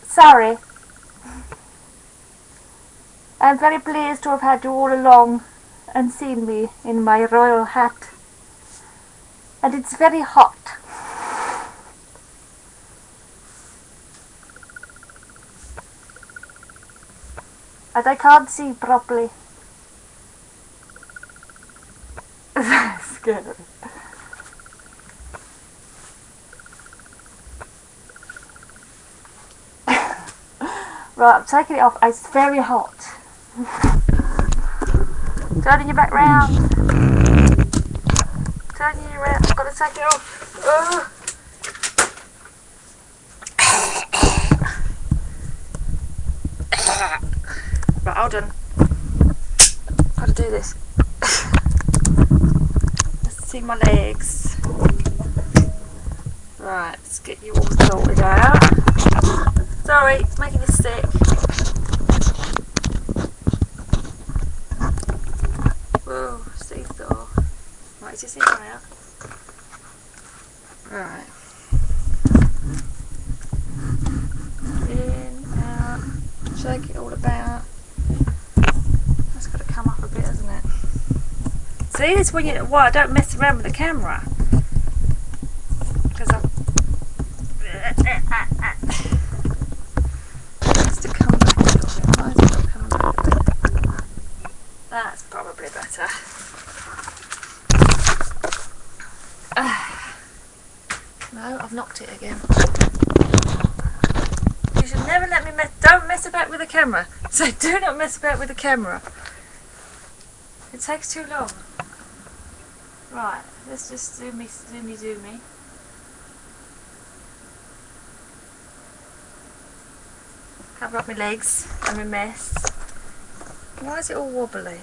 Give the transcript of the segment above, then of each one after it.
Sorry. I'm very pleased to have had you all along and seen me in my royal hat. And it's very hot. And I can't see properly. That's scary. Right, I'm taking it off. It's very hot. Turning you back round. Turning you around. I've got to take it off. Right, hold on. Got to do this. Let's see my legs. Right, let's get you all sorted out. Sorry, it's making it stick. Whoa, seesaw. Right, is this in or out? Right. In, out. Shake it all about. That's got to come up a bit, hasn't it? See, this is when why I don't mess around with the camera. Because that's probably better. No, I've knocked it again. You should never let me don't mess about with the camera. So do not mess about with the camera. It takes too long. Right, let's just zoomy. Cover up my legs and my mess. Why is it all wobbly?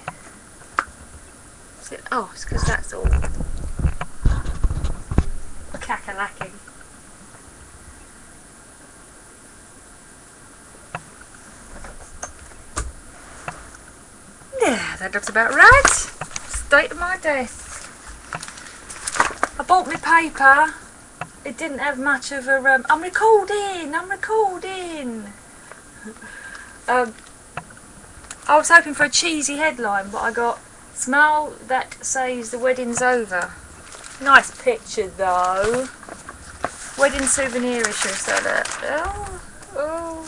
Oh, it's because that's all cackalacky. Yeah, that looks about right. State of my desk. I bought my paper. It didn't have much of a... I'm recording! I was hoping for a cheesy headline, but I got "Smile that says the wedding's over." Nice picture though. Wedding souvenir issue, so that. Oh.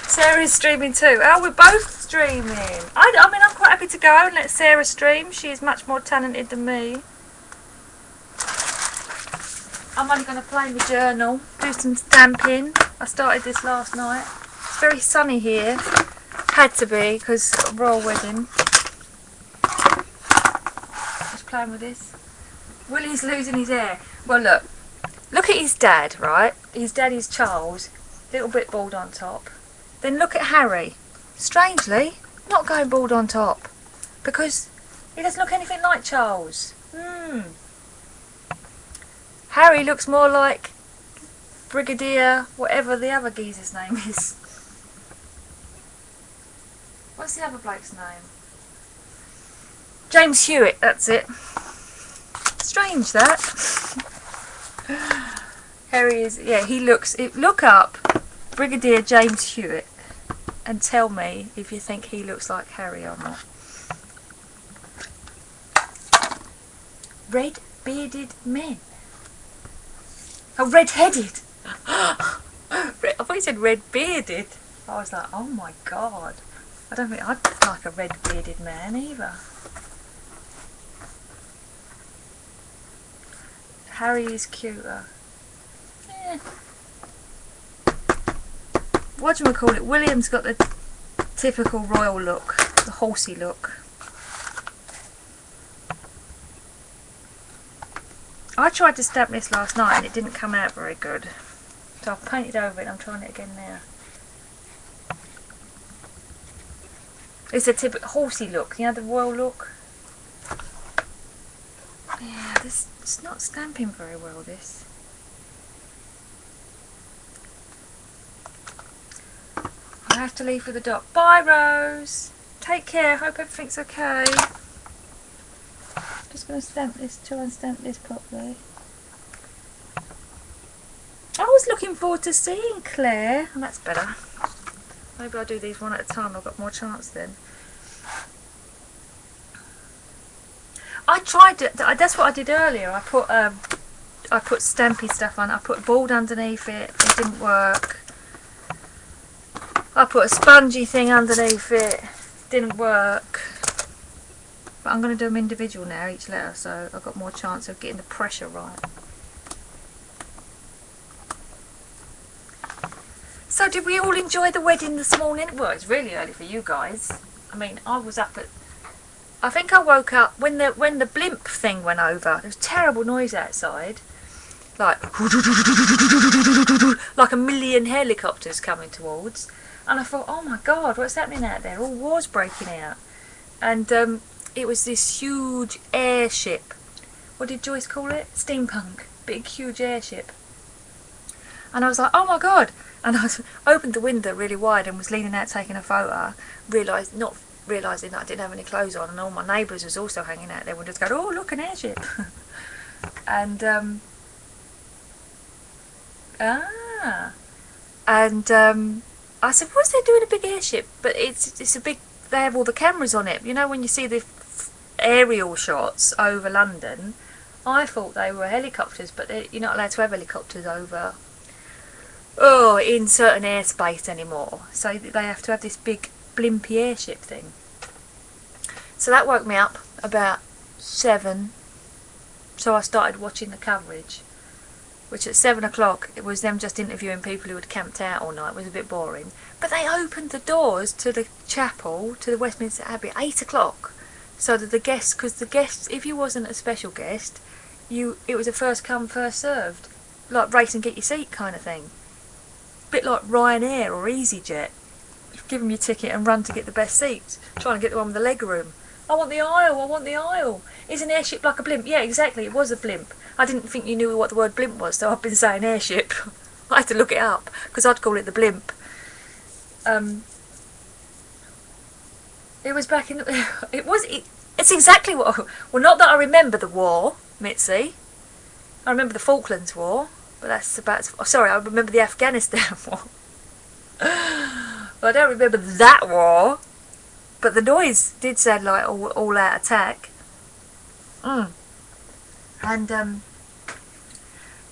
Sarah's streaming too. Oh, we're both streaming. I mean, I'm quite happy to go and let Sarah stream. She is much more talented than me. I'm only going to play my journal, do some stamping. I started this last night. It's very sunny here. Had to be, because royal wedding. Just playing with this. Willie's losing his hair. Well, look at his dad, right? His dad is Charles, little bit bald on top. Then look at Harry. Strangely, not going bald on top, because he doesn't look anything like Charles. Harry looks more like Brigadier, whatever the other geezer's name is. What's the other bloke's name? James Hewitt, that's it. Strange that. Harry is, yeah, he looks, look up Brigadier James Hewitt and tell me if you think he looks like Harry or not. Red bearded men. Oh, red-headed. I thought you said red-bearded. I was like, oh my god. I don't think I'd like a red-bearded man either. Harry is cuter. Whatchamacallit, William's got the typical royal look, the horsey look. I tried to stamp this last night and it didn't come out very good. So I've painted over it and I'm trying it again now. It's a typical horsey look, you know, the royal look. Yeah, it's not stamping very well, this. I have to leave for the dock. Bye, Rose. Take care, hope everything's okay. just going to stamp this, try and stamp this properly. I was looking forward to seeing Claire, and that's better. Maybe I'll do these one at a time, I've got more chance then. I tried to, that's what I did earlier. I put stampy stuff on. I put a board underneath it. It didn't work. I put a spongy thing underneath it. Didn't work. But I'm going to do them individual now, each letter, so I've got more chance of getting the pressure right. So did we all enjoy the wedding this morning? Well, it's really early for you guys. I mean, I was up at, I think I woke up when the blimp thing went over. There was terrible noise outside, like a million helicopters coming towards, and I thought, oh my God, what's happening out there? All wars breaking out, and it was this huge airship. What did Joyce call it? Steampunk. Big, huge airship. And I was like, oh my God! And I opened the window really wide and was leaning out taking a photo. Not realising that I didn't have any clothes on, and all my neighbours was also hanging out there windows going, oh look, an airship. And I said, what's they doing a big airship? But it's a big, they have all the cameras on it. You know, when you see the aerial shots over London, I thought they were helicopters, but you're not allowed to have helicopters over in certain airspace anymore, so they have to have this big blimpy airship thing. So that woke me up about 7, so I started watching the coverage, which at 7 o'clock it was them just interviewing people who had camped out all night. It was a bit boring, but they opened the doors to the chapel, to the Westminster Abbey, at 8 o'clock, so that the guests, because the guests, if you wasn't a special guest, it was a first come first served, like race and get your seat kind of thing. Bit like Ryanair or EasyJet. Give them your ticket and run to get the best seats. Trying to get the one with the leg room. I want the aisle, I want the aisle. Is an airship like a blimp? Yeah, exactly, it was a blimp. I didn't think you knew what the word blimp was, so I've been saying airship. I had to look it up, because I'd call it the blimp. It was back in... It's exactly what... Well, not that I remember the war, Mitzi. I remember the Falklands War. But that's about... Oh, sorry, I remember the Afghanistan war. But I don't remember that war. But the noise did sound like all-out attack. And,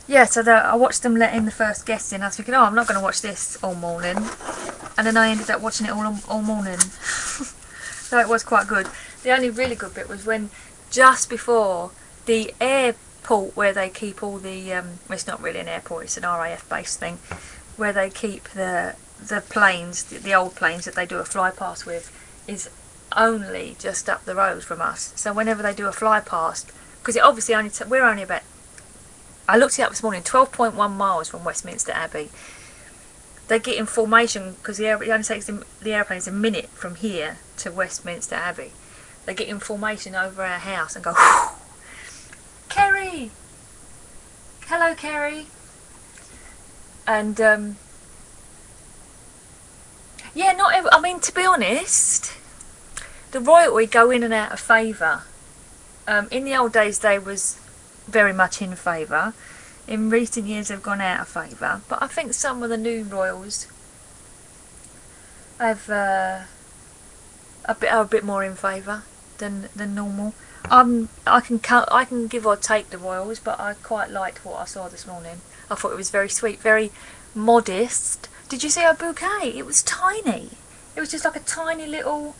yeah, so I watched them let in the first guest in. I was thinking, oh, I'm not going to watch this all morning. And then I ended up watching it all morning. So it was quite good. The only really good bit was when, just before the airport where they keep all the well, it's not really an airport, it's an RAF base thing, where they keep the planes, the old planes that they do a fly past with, is only just up the road from us. So whenever they do a fly past, because it obviously only we're only about, I looked it up this morning, 12.1 miles from Westminster Abbey. They get in formation because it only takes the airplanes a minute from here to Westminster Abbey. They get in formation over our house and go, whew. Kerry! Hello, Kerry. And, yeah, I mean, to be honest, the royalty go in and out of favour. In the old days, they was very much in favour. In recent years, they've gone out of favour. But I think some of the new royals have are a bit more in favour than normal. I can give or take the royals, but I quite liked what I saw this morning. I thought it was very sweet, very modest. Did you see her bouquet? It was tiny. It was just like a tiny little...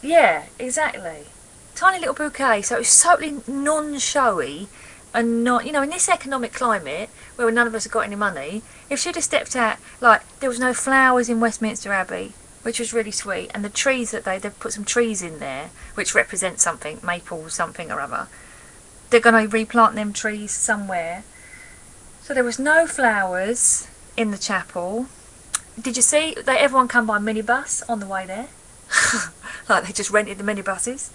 Yeah, exactly. Tiny little bouquet, so it was totally non-showy and not... You know, in this economic climate, where none of us have got any money, if she'd have stepped out, like, there was no flowers in Westminster Abbey, which was really sweet, and the trees that they've put some trees in there, which represent something, maple something or other. They're going to replant them trees somewhere. So there was no flowers in the chapel. Did you see that everyone come by minibus on the way there? Like they just rented the minibuses.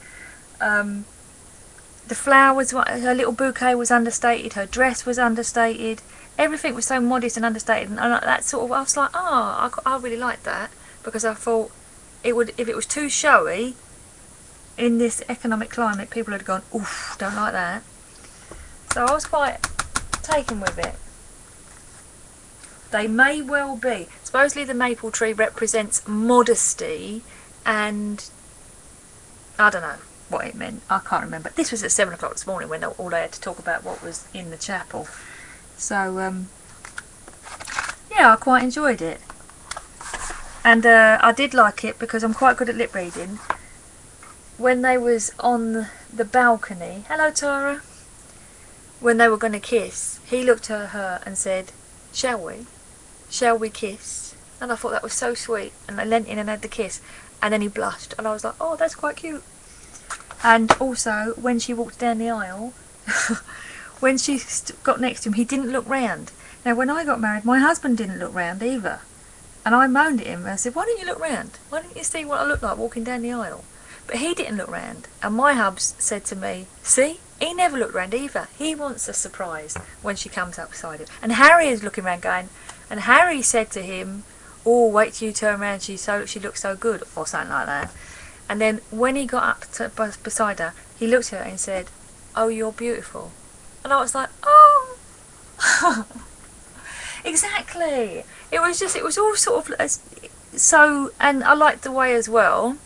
The flowers, her little bouquet was understated, her dress was understated. Everything was so modest and understated, and that sort of, I was like, oh, I really liked that. Because I thought it would, if it was too showy, in this economic climate, people had gone, oof, don't like that. So I was quite taken with it. They may well be. Supposedly the maple tree represents modesty, and I don't know what it meant. I can't remember. This was at 7 o'clock this morning when all they had to talk about what was in the chapel. So, yeah, I quite enjoyed it. And I did like it because I'm quite good at lip reading. When they was on the balcony, hello Tara, when they were going to kiss, he looked at her and said, shall we kiss? And I thought that was so sweet, and I leant in and had the kiss, and then he blushed, and I was like, oh, that's quite cute. And also, when she walked down the aisle, when she got next to him, he didn't look round. Now, when I got married, my husband didn't look round either. And I moaned at him and I said, why didn't you look round? Why didn't you see what I look like walking down the aisle? But he didn't look round. And my hubs said to me, see, he never looked round either. He wants a surprise when she comes up beside him. And Harry is looking round going, and Harry said to him, oh, wait till you turn around, she looks so good, or something like that. And then when he got up beside her, he looked at her and said, oh, you're beautiful. And I was like, oh. Exactly. It was all sort of so, and I liked the way as well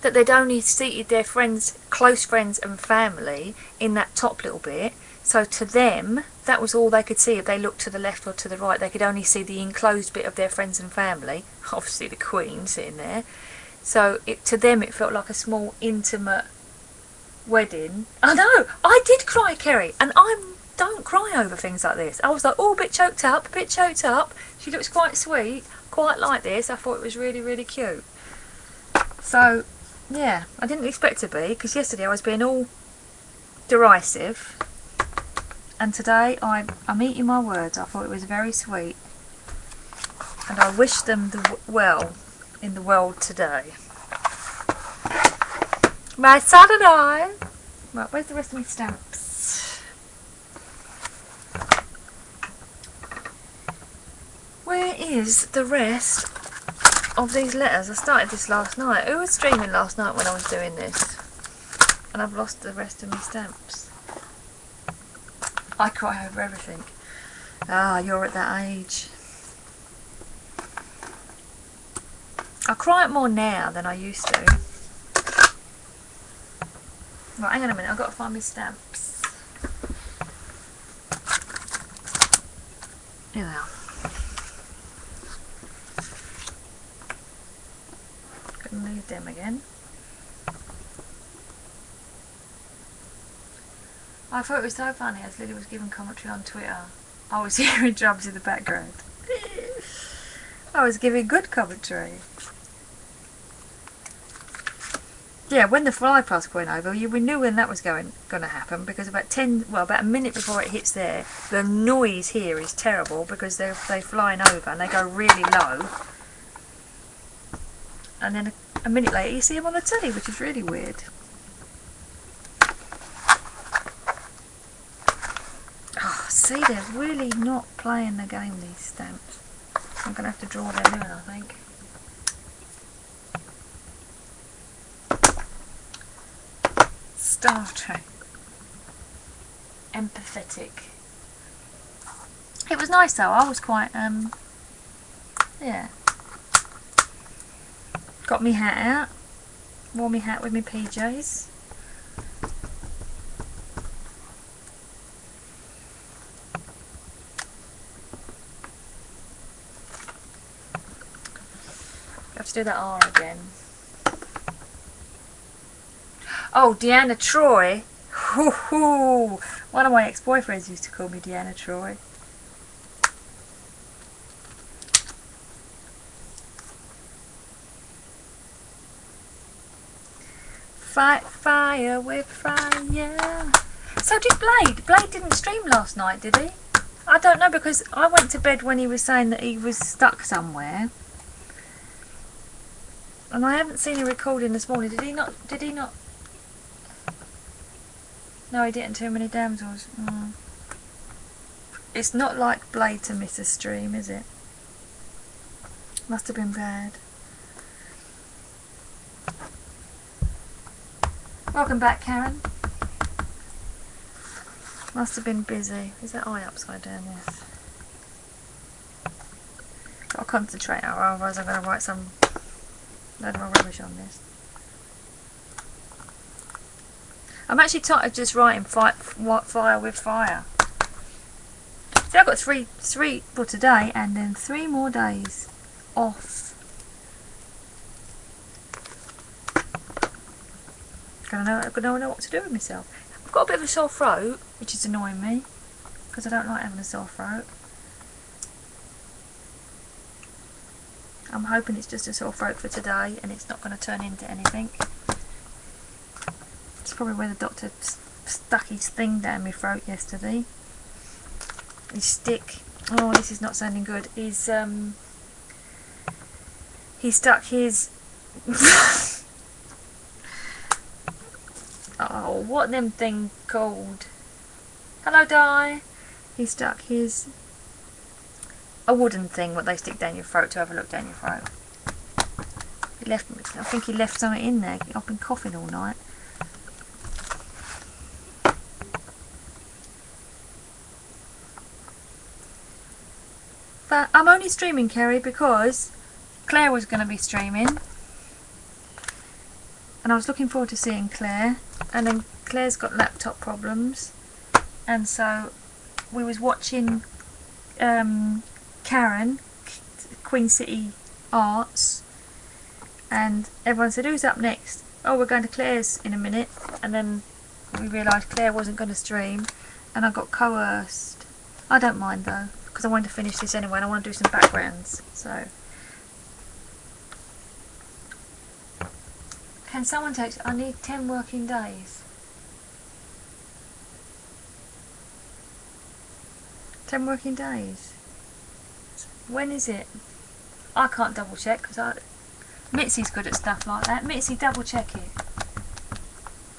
that they'd only seated their friends, close friends and family in that top little bit. So to them, that was all they could see. If they looked to the left or to the right, they could only see the enclosed bit of their friends and family. Obviously the Queen sitting there. So to them it felt like a small intimate wedding. I know, I did cry, Kerry, and don't cry over things like this. I was like, oh, a bit choked up. She looks quite sweet, quite like this. I thought it was really, really cute. So, yeah, I didn't expect to be, because yesterday I was being all derisive. And today I'm eating my words. I thought it was very sweet. And I wish them well in the world today. My son and I. Right, where's the rest of my stamps? Where is the rest of these letters? I started this last night. Who was streaming last night when I was doing this? And I've lost the rest of my stamps. I cry over everything. Ah, you're at that age. I cry more now than I used to. Right, hang on a minute, I've got to find my stamps. Here they are. Gonna need them again. I thought it was so funny as Lily was giving commentary on Twitter. I was hearing drums in the background. I was giving good commentary. Yeah, when the fly past went over, we knew when that was going to happen, because about a minute before it hits there, the noise here is terrible because they're flying over and they go really low. And then a minute later you see them on the telly, which is really weird. Oh, see, they're really not playing the game, these stamps. I'm going to have to draw them in, I think. Star Trek. Empathetic. It was nice though, I was quite, yeah. Got me hat out. Wore me hat with my PJs. Have to do that R again. Oh, Deanna Troy. Hoo-hoo. One of my ex-boyfriends used to call me Deanna Troy. Fight fire with fire. So did Blade. Blade didn't stream last night, did he? I don't know, because I went to bed when he was saying that he was stuck somewhere. And I haven't seen a recording this morning. Did he not? No, he didn't. Too many damsels. Mm. It's not like Blade to miss a stream, is it? Must have been bad. Welcome back, Karen. Must have been busy. Is that eye upside down? Yes. Got to concentrate now, otherwise I'm going to write some load of rubbish on this. I'm actually tired of just writing fire with fire. See, I've got three for today, and then 3 more days off. I don't know what to do with myself. I've got a bit of a sore throat, which is annoying me, because I don't like having a sore throat. I'm hoping it's just a sore throat for today, and it's not going to turn into anything. It's probably where the doctor stuck his thing down my throat yesterday. His stick. Oh, this is not sounding good. He stuck his oh, what them thing called? Hello, Di. He stuck a wooden thing what they stick down your throat to have a look down your throat. I think he left something in there. I've been coughing all night. But I'm only streaming, Kerry, because Claire was going to be streaming. And I was looking forward to seeing Claire. And then Claire's got laptop problems. And so we was watching Karen, Queen City Arts. And everyone said, who's up next? Oh, we're going to Claire's in a minute. And then we realised Claire wasn't going to stream. And I got coerced. I don't mind though, because I wanted to finish this anyway and I want to do some backgrounds. So, can someone text? I need 10 working days. 10 working days. When is it? I can't double check because Mitzi's good at stuff like that. Mitzi, double check it.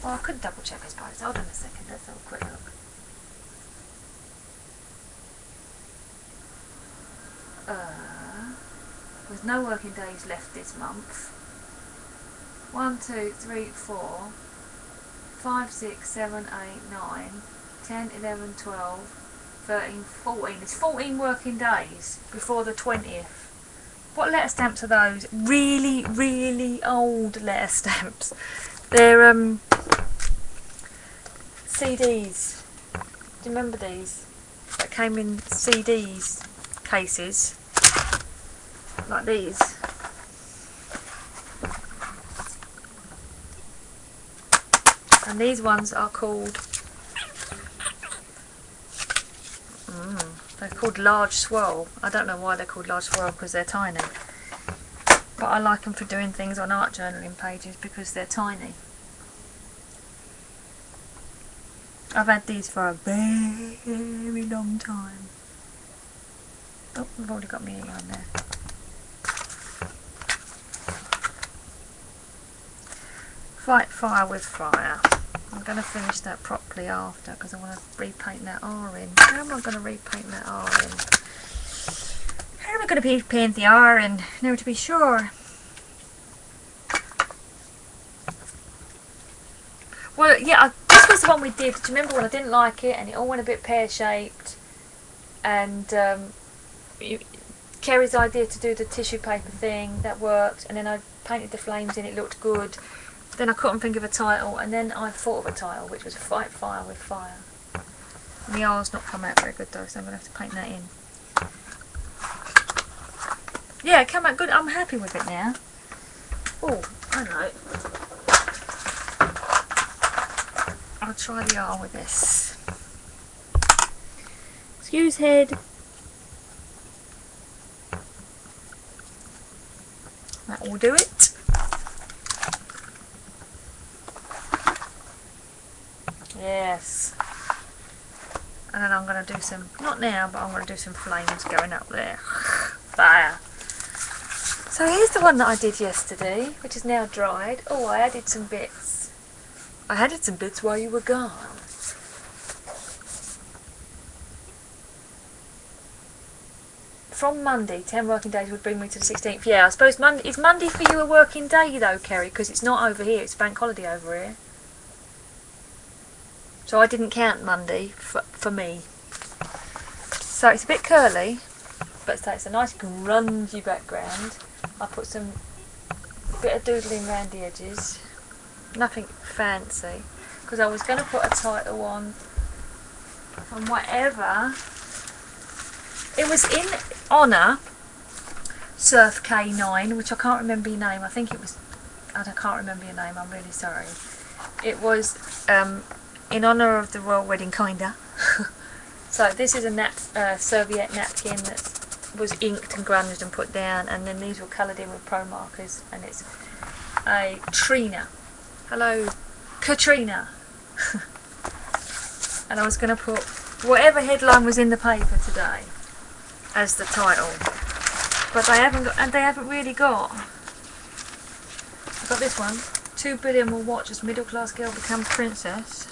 Well, I could double check, I suppose. Hold on a second. Let's have a quick look. There's no working days left this month. 1, 2, 3, 4, 5, 6, 7, 8, 9, 10, 11, 12, 13, 14. There's 14 working days before the 20th. What letter stamps are those? Really, really old letter stamps. They're CDs. Do you remember these? That came in CDs cases. Like these. And these ones are called they're called large swirl. I don't know why they're called large swirl, because they're tiny. But I like them for doing things on art journaling pages because they're tiny. I've had these for a very, very long time. Oh, I've already got my E on there. Fight fire with fire. I'm going to finish that properly after because I want to repaint that R in. How am I going to repaint that R in? How am I going to repaint the R in? Now to be sure. Well, yeah, this was the one we did. Do you remember when I didn't like it and it all went a bit pear-shaped? And Kerry's idea to do the tissue paper thing, that worked. And then I painted the flames in, it looked good. Then I couldn't think of a title, and then I thought of a title, which was Fight Fire with Fire. And the R's not come out very good though, so I'm going to have to paint that in. Yeah, it came out good. I'm happy with it now. Oh, I know. I'll try the R with this. Excuse head. That will do it. Yes. And then I'm going to do some, not now, but I'm going to do some flames going up there. Fire. So here's the one that I did yesterday, which is now dried. Oh, I added some bits. I added some bits while you were gone. From Monday, 10 working days would bring me to the 16th. Yeah, I suppose Monday. Is Monday for you a working day though, Kerry? Because it's not over here, it's bank holiday over here. So I didn't count Monday for me. So it's a bit curly, but so it's a nice grungy background. I put some bit of doodling around the edges. Nothing fancy. Because I was going to put a title on whatever. It was in honour Surf K9, which I can't remember your name. I think it was, I can't remember your name, I'm really sorry. It was in honour of the royal wedding, kinda. So this is a serviette napkin that was inked and grunged and put down, and then these were coloured in with pro markers, and it's a Trina. Hello, Katrina. And I was going to put whatever headline was in the paper today as the title, but they haven't really got. I've got this one. 2 billion will watch as middle class girl becomes princess.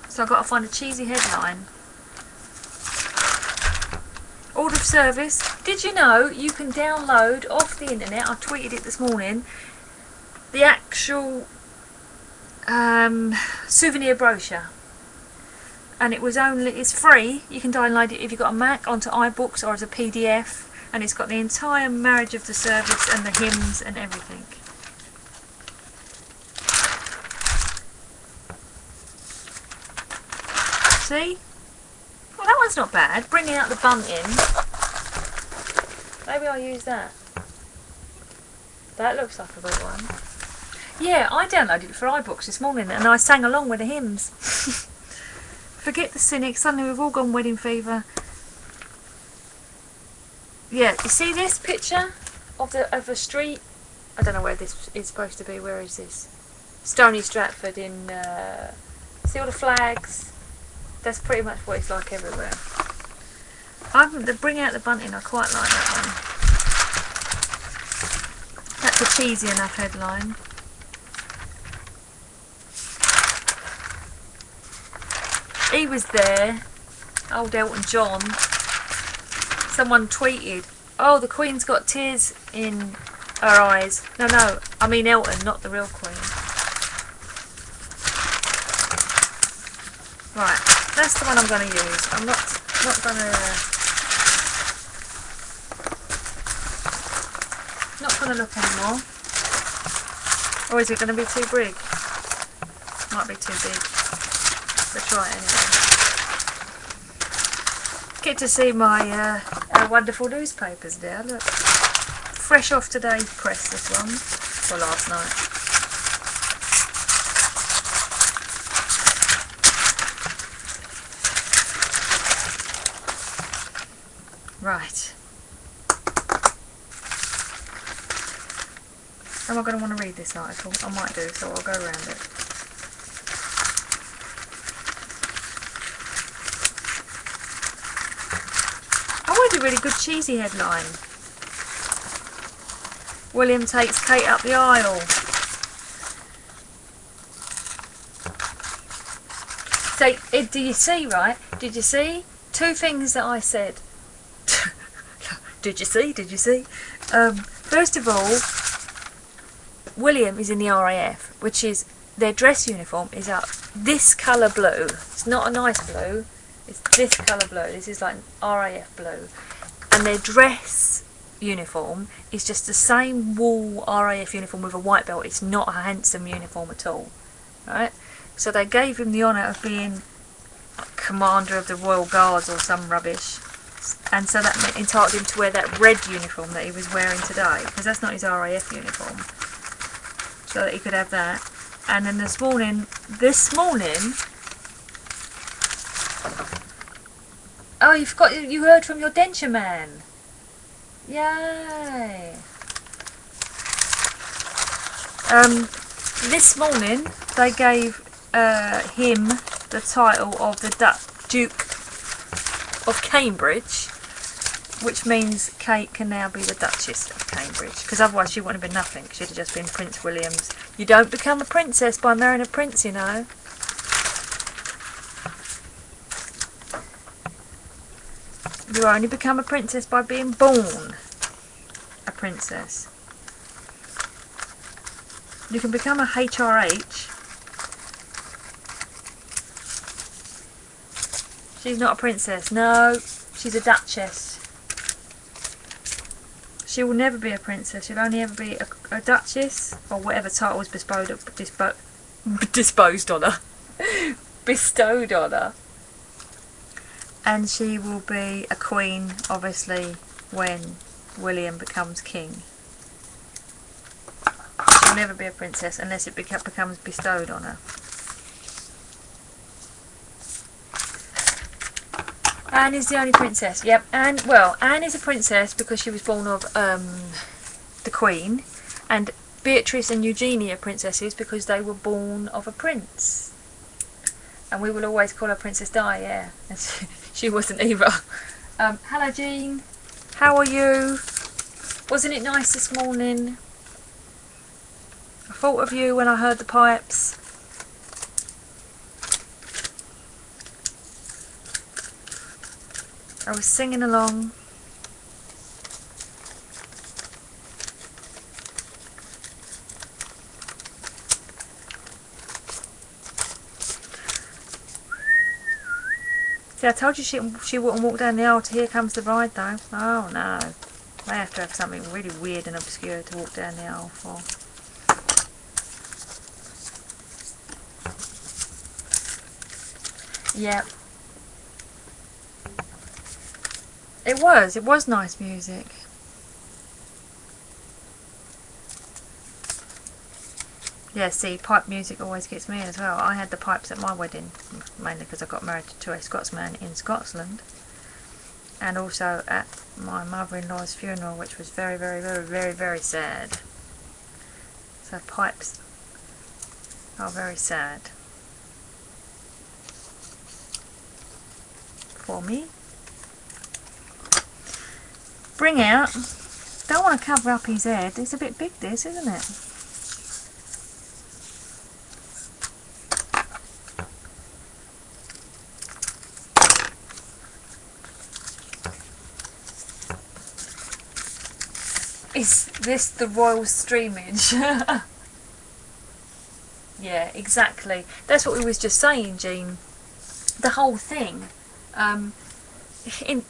So I've got to find a cheesy headline. Order of service. Did you know you can download off the internet, I tweeted it this morning, the actual souvenir brochure. And it's free. You can download it if you've got a Mac onto iBooks or as a PDF. And it's got the entire marriage of the service and the hymns and everything. See? Well, that one's not bad. Bringing out the bunting. Maybe I'll use that. That looks like a good one. Yeah, I downloaded it for iBooks this morning and I sang along with the hymns. Forget the cynics, suddenly we've all gone wedding fever. Yeah, you see this picture of a street? I don't know where this is supposed to be. Where is this? Stony Stratford in... see all the flags? That's pretty much what it's like everywhere. The Bring Out the Bunting, I quite like that one. That's a cheesy enough headline. He was there, old Elton John. Someone tweeted, oh, the Queen's got tears in her eyes. No, I mean Elton, not the real Queen. Right, that's the one I'm going to use. I'm not going to look anymore. Or is it going to be too big? Might be too big. But try it anyway. Get to see my wonderful newspapers there. Look, fresh off today's press. This one, or last night. Right. Am I going to want to read this article? I might do, so I'll go around it. A really good cheesy headline. William takes Kate up the aisle. So, do you see, right? Did you see? 2 things that I said. Did you see? First of all, William is in the RAF, which is, their dress uniform is up this colour blue. It's not a nice blue. It's this colour blue. This is like RAF blue. And their dress uniform is just the same wool RAF uniform with a white belt. It's not a handsome uniform at all. Right? So they gave him the honour of being Commander of the Royal Guards or some rubbish. And so that entitled him to wear that red uniform that he was wearing today. Because that's not his RAF uniform. So that he could have that. And then this morning... Oh, you heard from your denture man. Yay. This morning they gave him the title of the Duke of Cambridge, which means Kate can now be the Duchess of Cambridge, because otherwise she wouldn't have been nothing. She'd have just been Prince William's. You don't become a princess by marrying a prince, you know. You only become a princess by being born a princess. You can become a HRH. She's not a princess. No, she's a duchess. She will never be a princess. She'll only ever be a duchess, or whatever title was disposed on her. Bestowed on her. And she will be a queen, obviously, when William becomes king. She'll never be a princess unless it becomes bestowed on her. Anne is the only princess. Yep, Anne is a princess because she was born of the Queen, and Beatrice and Eugenie are princesses because they were born of a prince. And we will always call her Princess Di, yeah. And she wasn't either. Hello Jean, how are you? Wasn't it nice this morning? I thought of you when I heard the pipes. I was singing along. See, I told you she wouldn't walk down the aisle to Here Comes the Bride though. Oh no. They have to have something really weird and obscure to walk down the aisle for. Yep. It was nice music. Yeah, see, pipe music always gets me as well. I had the pipes at my wedding, mainly because I got married to a Scotsman in Scotland. And also at my mother-in-law's funeral, which was very, very, very, very, very sad. So pipes are very sad. For me. Bring out. Don't want to cover up his head. It's a bit big, this, isn't it? Is this the royal streamage? Yeah, exactly. That's what we was just saying, Jean. The whole thing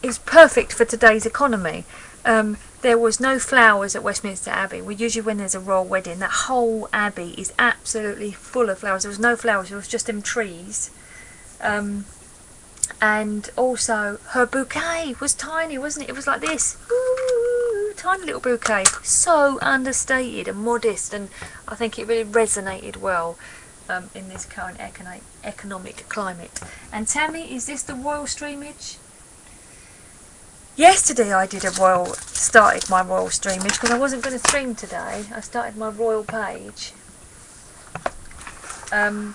is perfect for today's economy. There was no flowers at Westminster Abbey. Usually when there's a royal wedding, that whole abbey is absolutely full of flowers. There was no flowers, it was just them trees. And also her bouquet was tiny, wasn't it? It was like this. Ooh, tiny little bouquet. So understated and modest, and I think it really resonated well in this current economic climate. And Tammy, is this the royal streamage? Yesterday I started my royal streamage because I wasn't going to stream today. I started my royal page. And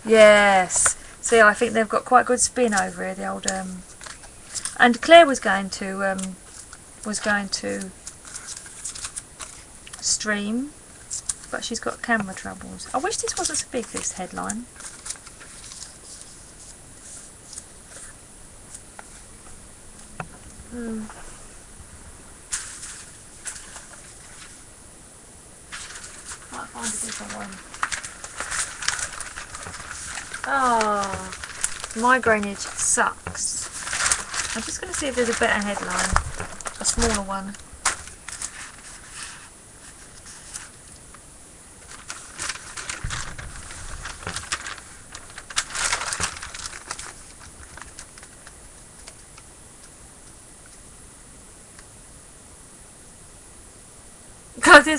yes, see, I think they've got quite good spin over here, the old and Claire was going to stream, but she's got camera troubles. I wish this wasn't so big, this headline. Might find a different one. Oh, migrainage sucks. I'm just going to see if there's a better headline, a smaller one.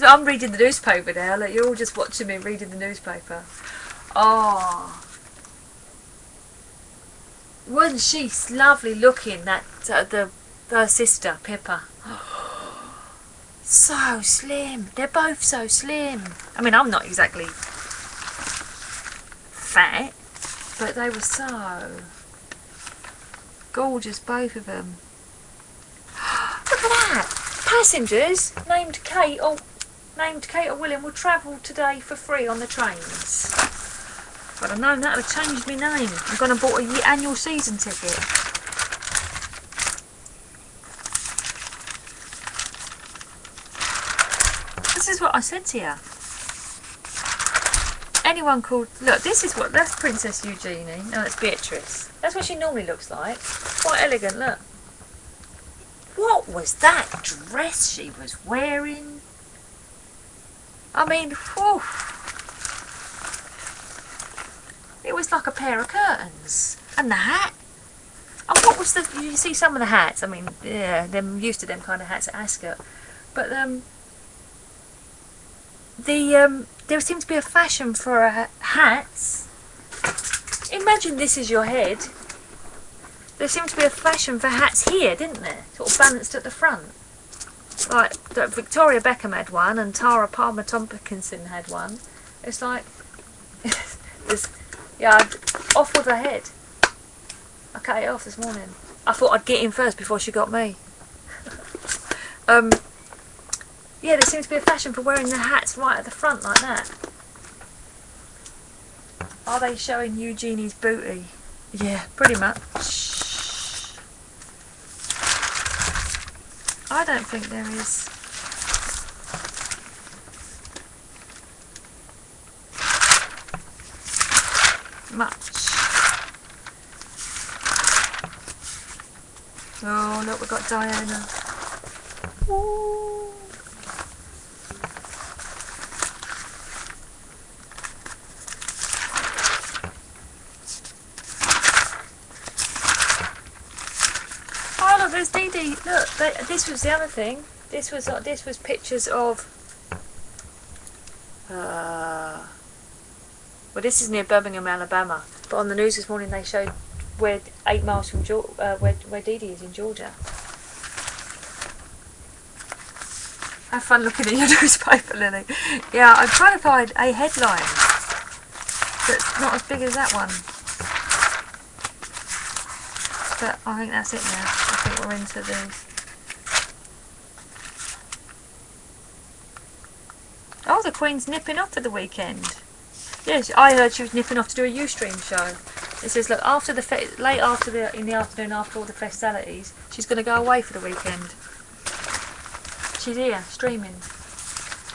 I'm reading the newspaper now. Like, you're all just watching me reading the newspaper. Oh, wasn't she lovely looking? That her sister Pippa. So slim. They're both so slim. I mean, I'm not exactly fat, but they were so gorgeous, both of them. Look at that. Passengers named Kate or William will travel today for free on the trains. If I'd have known that, I'd have changed my name. I'm going to bought an annual season ticket. This is what I said to you. Anyone called... Look, that's Princess Eugenie. No, it's Beatrice. That's what she normally looks like. Quite elegant, look. What was that dress she was wearing? I mean, whew. It was like a pair of curtains. And the hat. And what was the... You see some of the hats. I mean, yeah, I'm used to them kind of hats at Ascot. But, there seemed to be a fashion for hats. Imagine this is your head. There seemed to be a fashion for hats here, didn't there? Sort of balanced at the front. Like, Victoria Beckham had one and Tara Palmer Tompkinson had one. It's like... yeah, off with her head. I cut it off this morning. I thought I'd get in first before she got me. Yeah, there seems to be a fashion for wearing the hats right at the front like that. Are they showing Eugenie's booty? Yeah, pretty much. I don't think there is. Much. Oh, look, we've got Diana. Ooh. Oh, look, there's Dee Dee. Look, this was the other thing. This was pictures of. Well, this is near Birmingham, Alabama. But on the news this morning, they showed where 8 miles from where Dee Dee is in Georgia. Have fun looking at your newspaper, Lily. Yeah, I'm trying to find a headline that's not as big as that one. But I think that's it now. I think we're into these. Oh, the Queen's nipping off for the weekend. Yes, I heard she was nipping off to do a Ustream show. It says, look, in the afternoon after all the festivities, she's going to go away for the weekend. She's here, streaming.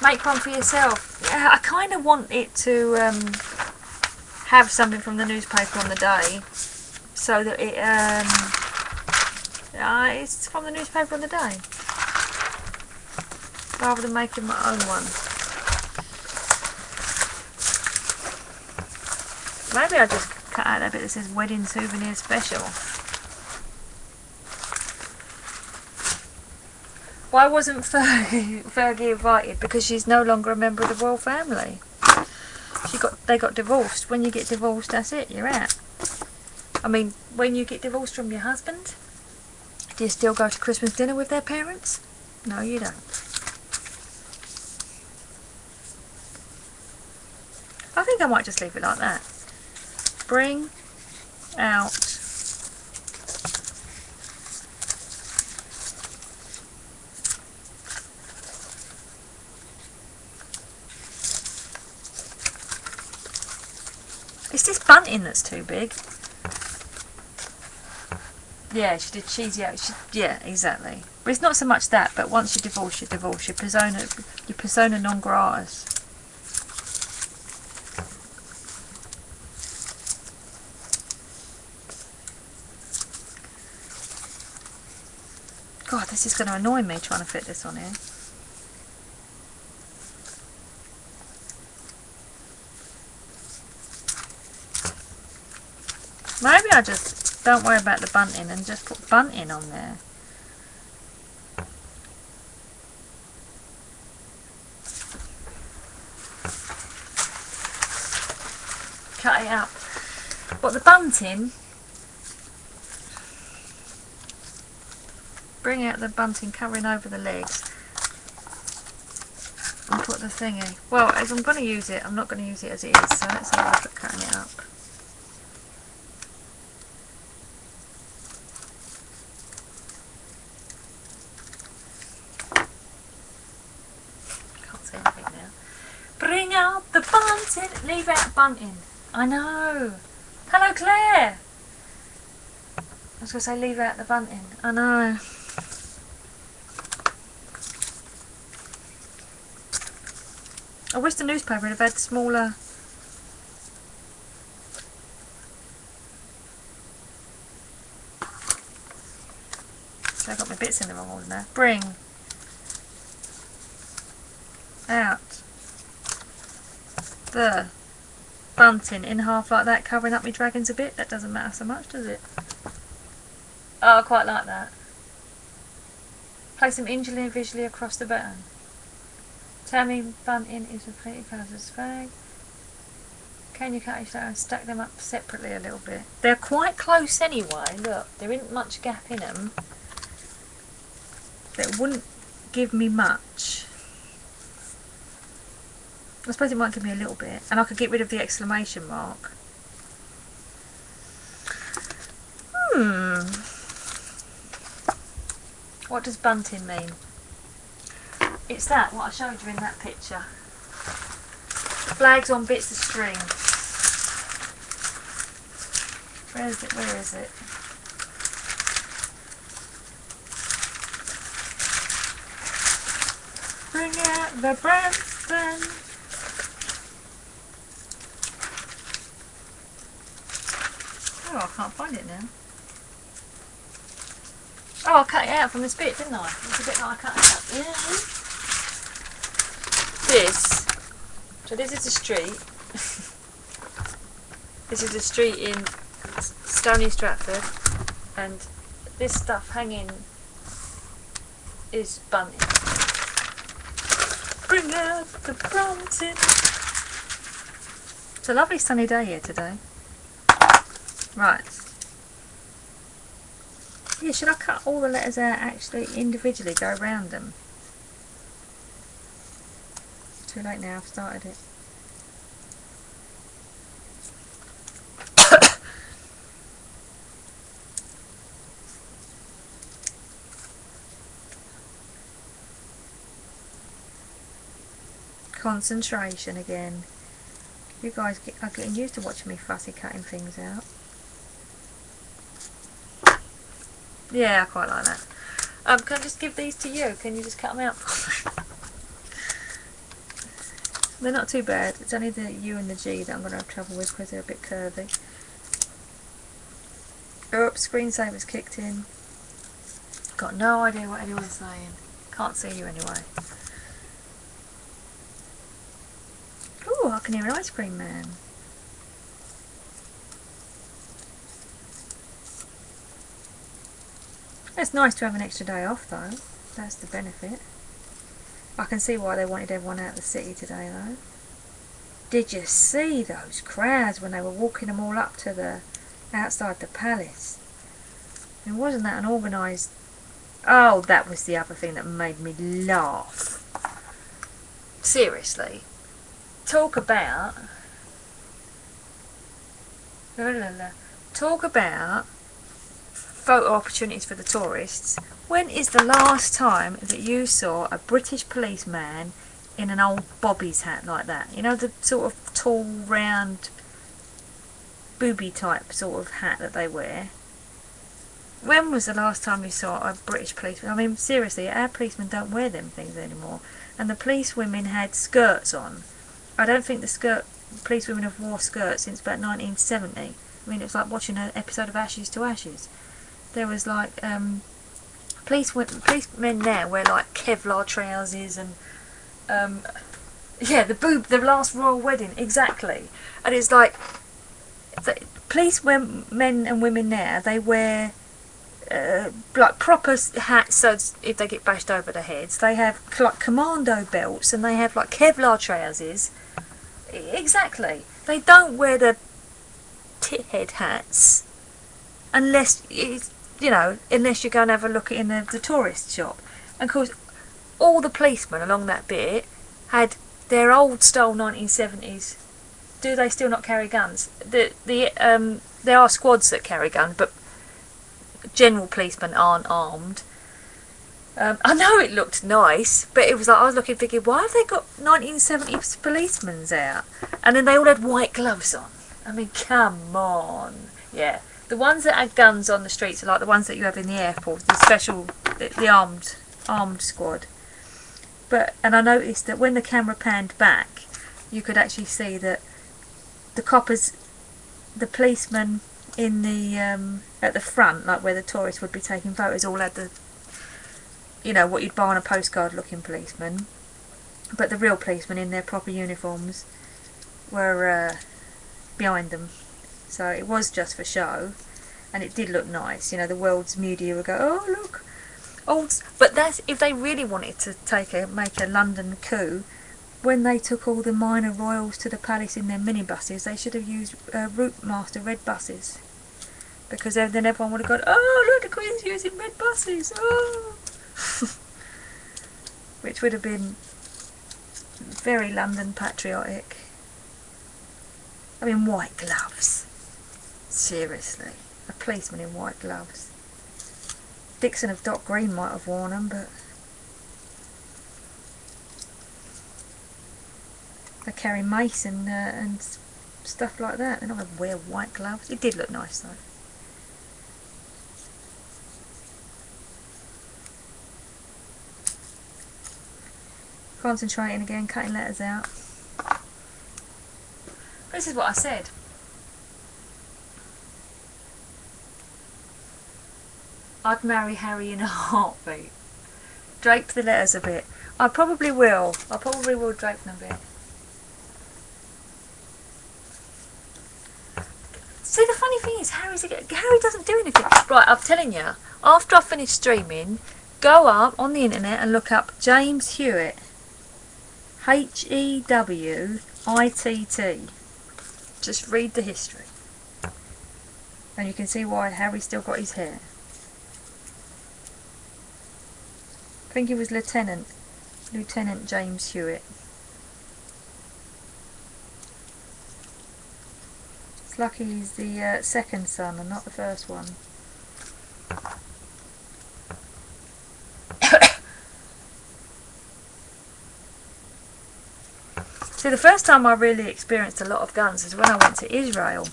Make one for yourself. Yeah, I kind of want it to have something from the newspaper on the day, so that it's from the newspaper on the day, rather than making my own one. Maybe I just cut out that bit that says wedding souvenir special. Why wasn't Fergie invited? Because she's no longer a member of the royal family. They got divorced. When you get divorced, that's it, you're out. I mean, when you get divorced from your husband, do you still go to Christmas dinner with their parents? No, you don't. I think I might just leave it like that. Bring out it's this bunting that's too big. Yeah, she did cheesy out. Yeah, exactly. But it's not so much that, but once you're divorced, you're divorced. Your persona non gratis. God, this is going to annoy me trying to fit this on here. Maybe I just don't worry about the bunting and just put bunting on there. Cut it up. But the bunting, bring out the bunting covering over the legs and put the thingy. Well, as I'm going to use it, I'm not going to use it as it is, so let's have a look at cutting it up. Can't see anything now. Bring out the bunting, leave out bunting. I know. Hello, Claire. I was going to say leave out the bunting. I know. I wish the newspaper would have had smaller. So I got my bits in the wrong order now. Bring out the bunting in half like that, covering up my dragons a bit. That doesn't matter so much, does it? Oh, I quite like that. Place them individually across the button. Tammy bunting is repeated colours as fag. Can you cut each layer and stack them up separately a little bit? They're quite close anyway. Look, there isn't much gap in them. That wouldn't give me much. I suppose it might give me a little bit, and I could get rid of the exclamation mark. What does bunting mean? It's that, what I showed you in that picture. Flags on bits of string. Where is it? Where is it? Bring out the Brampton. Oh, I can't find it now. Oh, I cut it out from this bit, didn't I? It's a bit that I cut out. Yeah. So this is the street. This is the street in Stony Stratford, and this stuff hanging is bunting. Bring out the bunting. It's a lovely sunny day here today. Right. Yeah, should I cut all the letters out actually individually, go around them? Too late now, I've started it. Concentration again. You guys are getting used to watching me fussy cutting things out. Yeah, I quite like that. Can I just give these to you? Can you just cut them out? They're not too bad. It's only the U and the G that I'm going to have trouble with because they're a bit curvy. Oops, screensaver's kicked in. Got no idea what anyone's saying. Can't see you anyway. Ooh, I can hear an ice cream man. It's nice to have an extra day off though. That's the benefit. I can see why they wanted everyone out of the city today though. Did you see those crowds when they were walking them all up to the outside the palace? And wasn't that an organised... Oh, that was the other thing that made me laugh. Seriously. Talk about... Talk about photo opportunities for the tourists. When is the last time that you saw a British policeman in an old bobby's hat like that? You know, the sort of tall, round, booby type sort of hat that they wear. When was the last time you saw a British policeman? I mean, seriously, our policemen don't wear them things anymore. And the police women had skirts on. I don't think the police women have wore skirts since about 1970. I mean, it was like watching an episode of Ashes to Ashes. There was like policemen now wear like Kevlar trousers and yeah, the last royal wedding, exactly. And it's like police men and women now, they wear like proper hats, so if they get bashed over the heads, they have like commando belts and they have like Kevlar trousers. Exactly. They don't wear the tit head hats unless it's, you know, unless you go and have a look in the tourist shop. And of course, all the policemen along that bit had their old style 1970s. Do they still not carry guns? There are squads that carry guns, but general policemen aren't armed. I know it looked nice, but it was like I was looking thinking, why have they got 1970s policemen out? And then they all had white gloves on. I mean, come on. Yeah. The ones that had guns on the streets are like the ones that you have in the airport, the special, the armed squad. And I noticed that when the camera panned back, you could actually see that the coppers, the policemen in the at the front, like where the tourists would be taking photos, all had the, you know, what you'd buy on a postcard looking policeman, but the real policemen in their proper uniforms were behind them. So it was just for show, and it did look nice. You know, the world's media would go, oh look, old. But that's if they really wanted to make a London coup. When they took all the minor royals to the palace in their minibuses, they should have used Route Master red buses, because then everyone would have gone, oh look, the Queen's using red buses, oh. Which would have been very London patriotic. I mean, white gloves. Seriously, a policeman in white gloves. Dixon of Dock Green might have worn them, but they carry mace and stuff like that. They're not going to wear white gloves. It did look nice though. Concentrating again, cutting letters out. This is what I said. I'd marry Harry in a heartbeat. Drape the letters a bit. I probably will. I probably will drape them a bit. See, the funny thing is, Harry doesn't do anything. Right, I'm telling you, after I finish streaming, go up on the internet and look up James Hewitt. Hewittt. Just read the history. And you can see why Harry's still got his hair. I think he was Lieutenant James Hewitt. It's lucky he's the second son and not the first one. See, the first time I really experienced a lot of guns is when I went to Israel.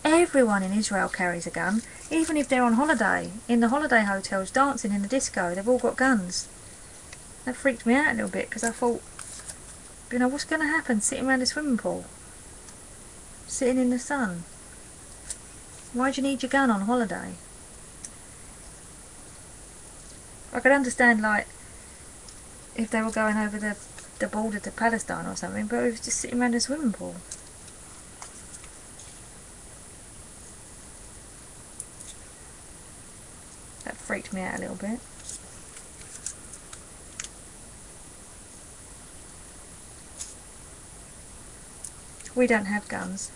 Everyone in Israel carries a gun, even if they're on holiday. In the holiday hotels, dancing in the disco, they've all got guns. That freaked me out a little bit, because I thought, you know, what's going to happen sitting around a swimming pool? Sitting in the sun? Why do you need your gun on holiday? I could understand, like, if they were going over the border to Palestine or something, but it was just sitting around a swimming pool. That freaked me out a little bit. We don't have guns.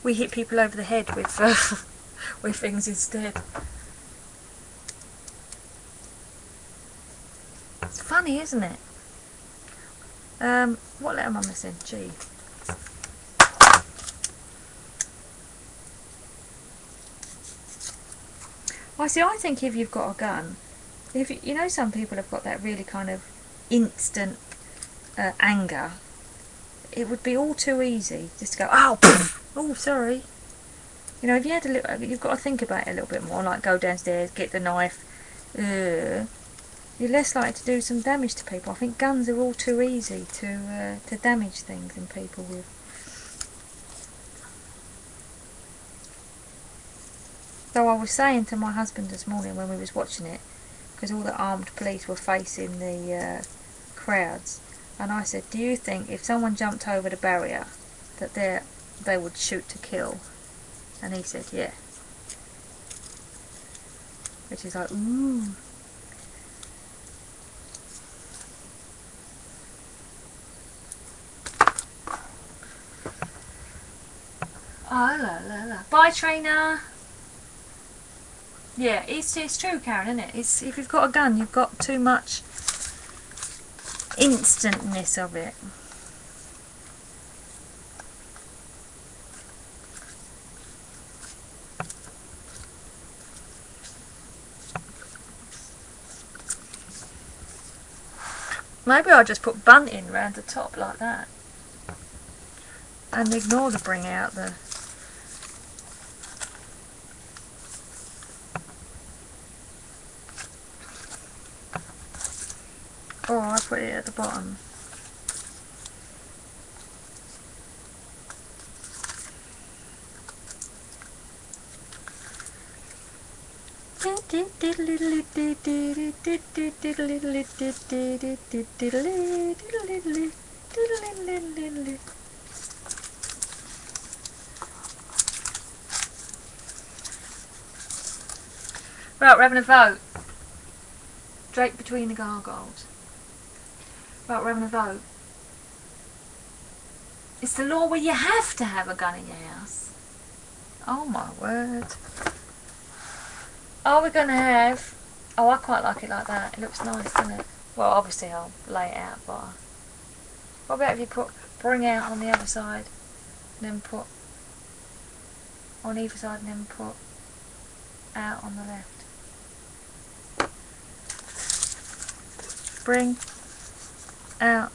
We hit people over the head with with things instead. It's funny, isn't it? What letter am I missing? G. I think if you've got a gun, if you know, some people have got that really kind of instant anger. It would be all too easy just to go, oh, oh, sorry. You know, if you had a little, you've got to think about it a little bit more. Like, go downstairs, get the knife. You're less likely to do some damage to people. I think guns are all too easy to damage things and people with. So I was saying to my husband this morning when we was watching it, because all the armed police were facing the crowds, and I said, do you think if someone jumped over the barrier that they would shoot to kill? And he said, yeah. Which is like, ooh. Oh, la. Bye, trainer. Yeah, it's true, Karen, isn't it? It's, if you've got a gun, you've got too much instantness of it. Maybe I'll just put bunting around the top like that and ignore the bring out the. Or I put it at the bottom. Right, we're having a vote. Drake between the gargoyles. Right, we're having a vote. It's the law where you have to have a gun in your house. Oh my word. Are we going to have... Oh, I quite like it like that. It looks nice, doesn't it? Well, obviously I'll lay it out, but... What about if you put bring out on the other side, and then put on either side, and then put out on the left? Bring out.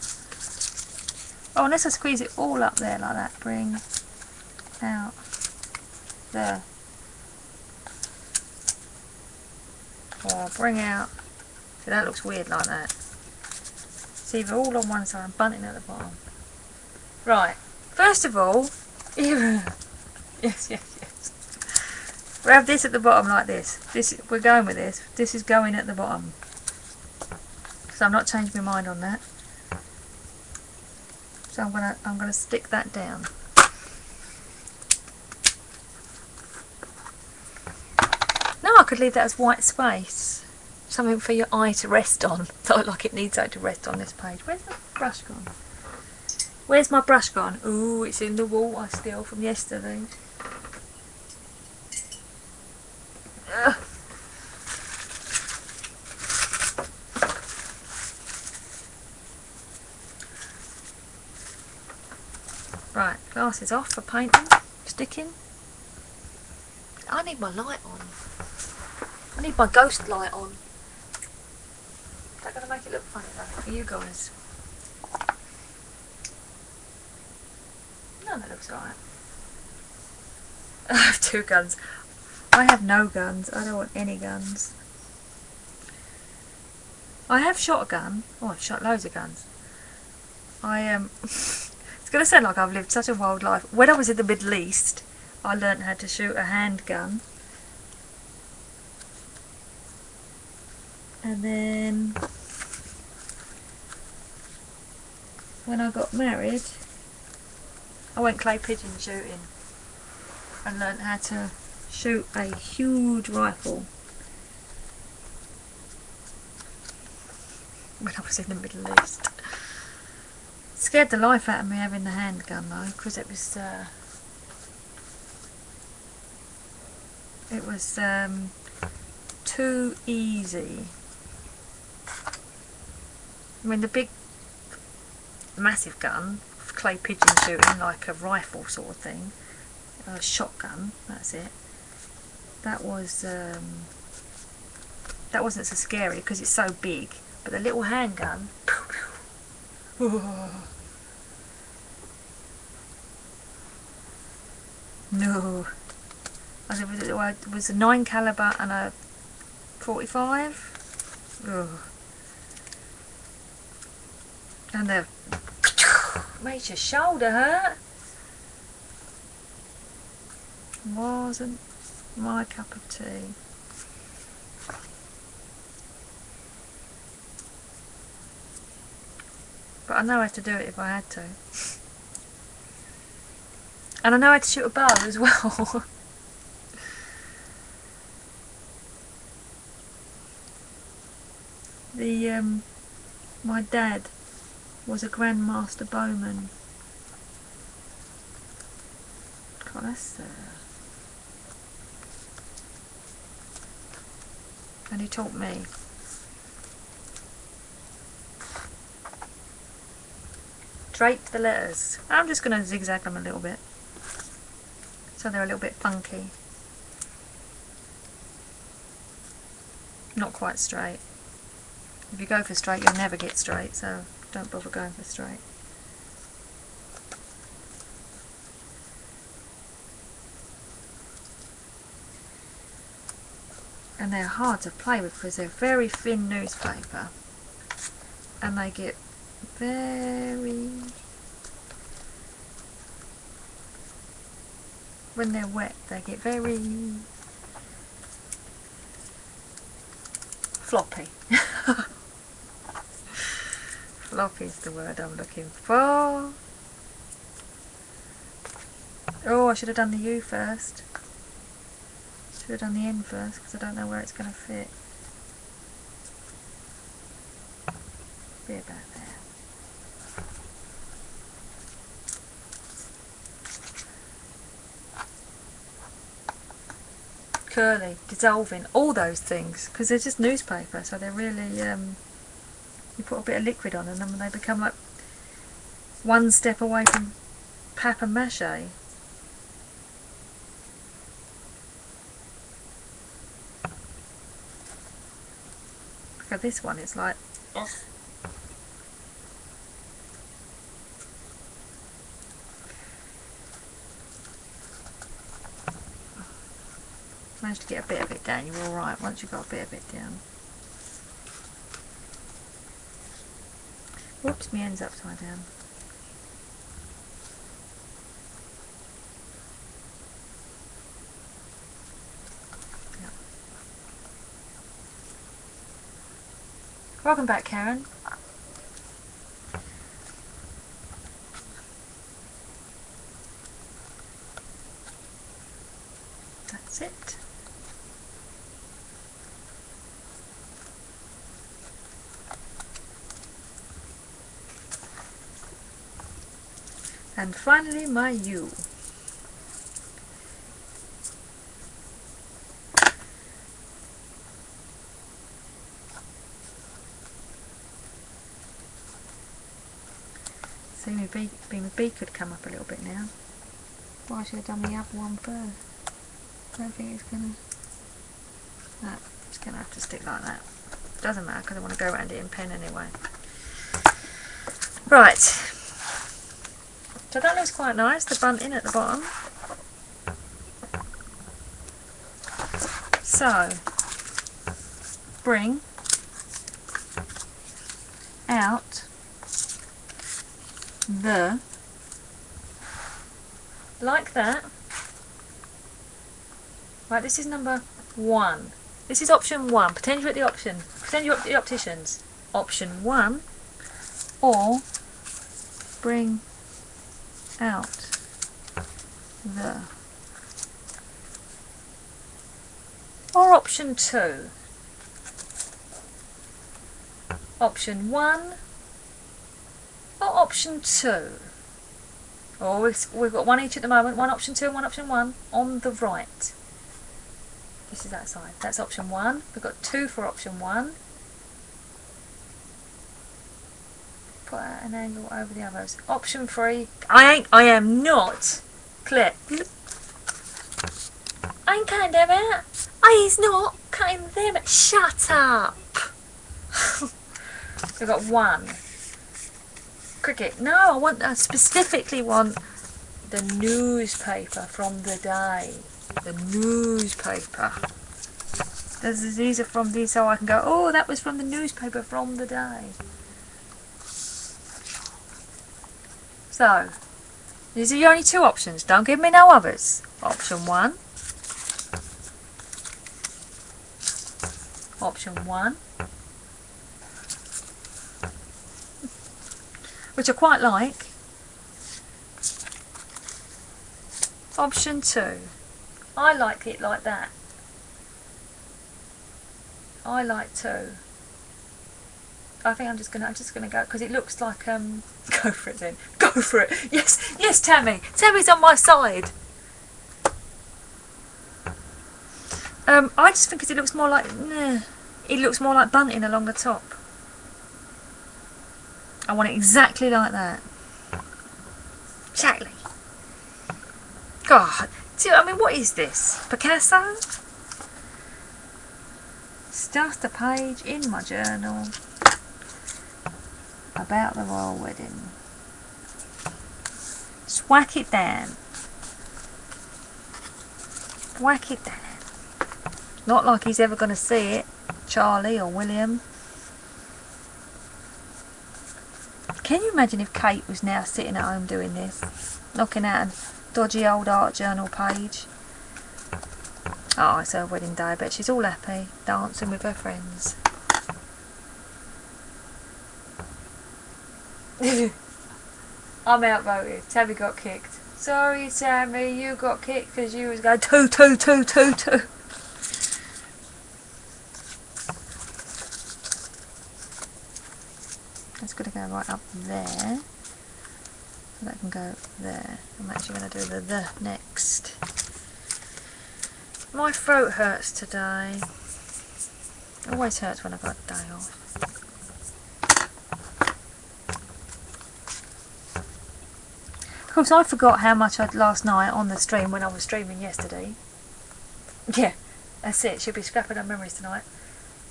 Oh, unless I squeeze it all up there like that. Bring out. There. Or bring out. See, that looks weird like that. See, they're all on one side and bunting at the bottom. Right. First of all, yes. We have this at the bottom like this. We're going with this. This is going at the bottom. So I'm not changing my mind on that. So I'm gonna stick that down. Now I could leave that as white space. Something for your eye to rest on. Not like it needs eye to rest on this page. Where's the brush gone? Where's my brush gone? Ooh, it's in the water still from yesterday. Ugh. Right, glasses off for painting, sticking. I need my light on. I need my ghost light on. Is that going to make it look funny though for you guys? No, that looks alright. I have 2 guns. I have no guns. I don't want any guns. I have shot a gun. Oh, I've shot loads of guns. It's going to sound like I've lived such a wild life. When I was in the Middle East, I learnt how to shoot a handgun. And then when I got married, I went clay pigeon shooting and learnt how to shoot a huge rifle when I was in the Middle East. Scared the life out of me having the handgun though, because it was too easy. I mean, the big massive gun, clay pigeon shooting, like a rifle sort of thing, a shotgun, that's it. That wasn't so scary because it's so big, but the little handgun, no. It was a 9 caliber and a 45. Ugh. And the makes your shoulder hurt. Wasn't my cup of tea. But I know how to do it if I had to. And I know how to shoot a bow as well. My dad was a grandmaster bowman. God, that's and he taught me. Drape the letters. I'm just going to zigzag them a little bit, so they're a little bit funky. Not quite straight. If you go for straight, you'll never get straight, so don't bother going for straight. And they're hard to play with because they're very thin newspaper, and they get very, when they're wet, they get very floppy. Floppy's the word I'm looking for. Oh, I should have done the U first. Should have done the N first because I don't know where it's going to fit. Be about there. Curly, dissolving, all those things, because they're just newspaper, so they're really, you put a bit of liquid on them and they become like one step away from papier-mâché. Look at this one, it's like, ugh. Managed to get a bit of it down. You're alright once you've got a bit of it down. Whoops, my end's upside down. Yep. Welcome back, Karen. That's it. And finally my U. See, my B could come up a little bit now. Well, I should have done the other one first. I don't think it's gonna... No, it's gonna have to stick like that. Doesn't matter because I want to go around it in pen anyway. Right. So that looks quite nice, the bunting at the bottom. So, bring out the, like that. Right, this is number 1. This is option 1. Pretend you're at the option. Pretend you're at the opticians. Option 1, or bring out the, or option 2. Option 1 or option 2. Or we've got one each at the moment. One option 2 and one option 1 on the right. This is that side. That's option 1. We've got 2 for option 1. Put out an angle over the others. Option 3. I am not clip. I ain't cutting them out. He's not cutting them out. Shut up. We've got 1. Cricket. No, I specifically want the newspaper from the day. The newspaper. These are from these, so I can go, oh, that was from the newspaper from the day. So, these are your only 2 options. Don't give me no others. Option 1. Option 1. Which I quite like. Option 2. I like it like that. I like 2. I think I'm just gonna go because it looks like go for it then. Go for it. Yes, Tammy. Tammy's on my side. I just think because it looks more like it looks more like bunting along the top. I want it exactly like that. Exactly. God, I mean, what is this? Picasso? It's just a page in my journal about the royal wedding. Just whack it down. Whack it down. Not like he's ever going to see it, Charlie or William. Can you imagine if Kate was now sitting at home doing this? Knocking out a dodgy old art journal page. Oh, it's her wedding day, but she's all happy, dancing with her friends. I'm outvoted. Tammy got kicked. Sorry, Tammy, you got kicked because you was going toot toot toot toot toot. That's going to go right up there. So that can go there. I'm actually going to do the next. My throat hurts today. It always hurts when I've got a day off. Of course, I forgot how much I'd last night on the stream when I was streaming yesterday. Yeah, that's it. She'll be scrapping her memories tonight.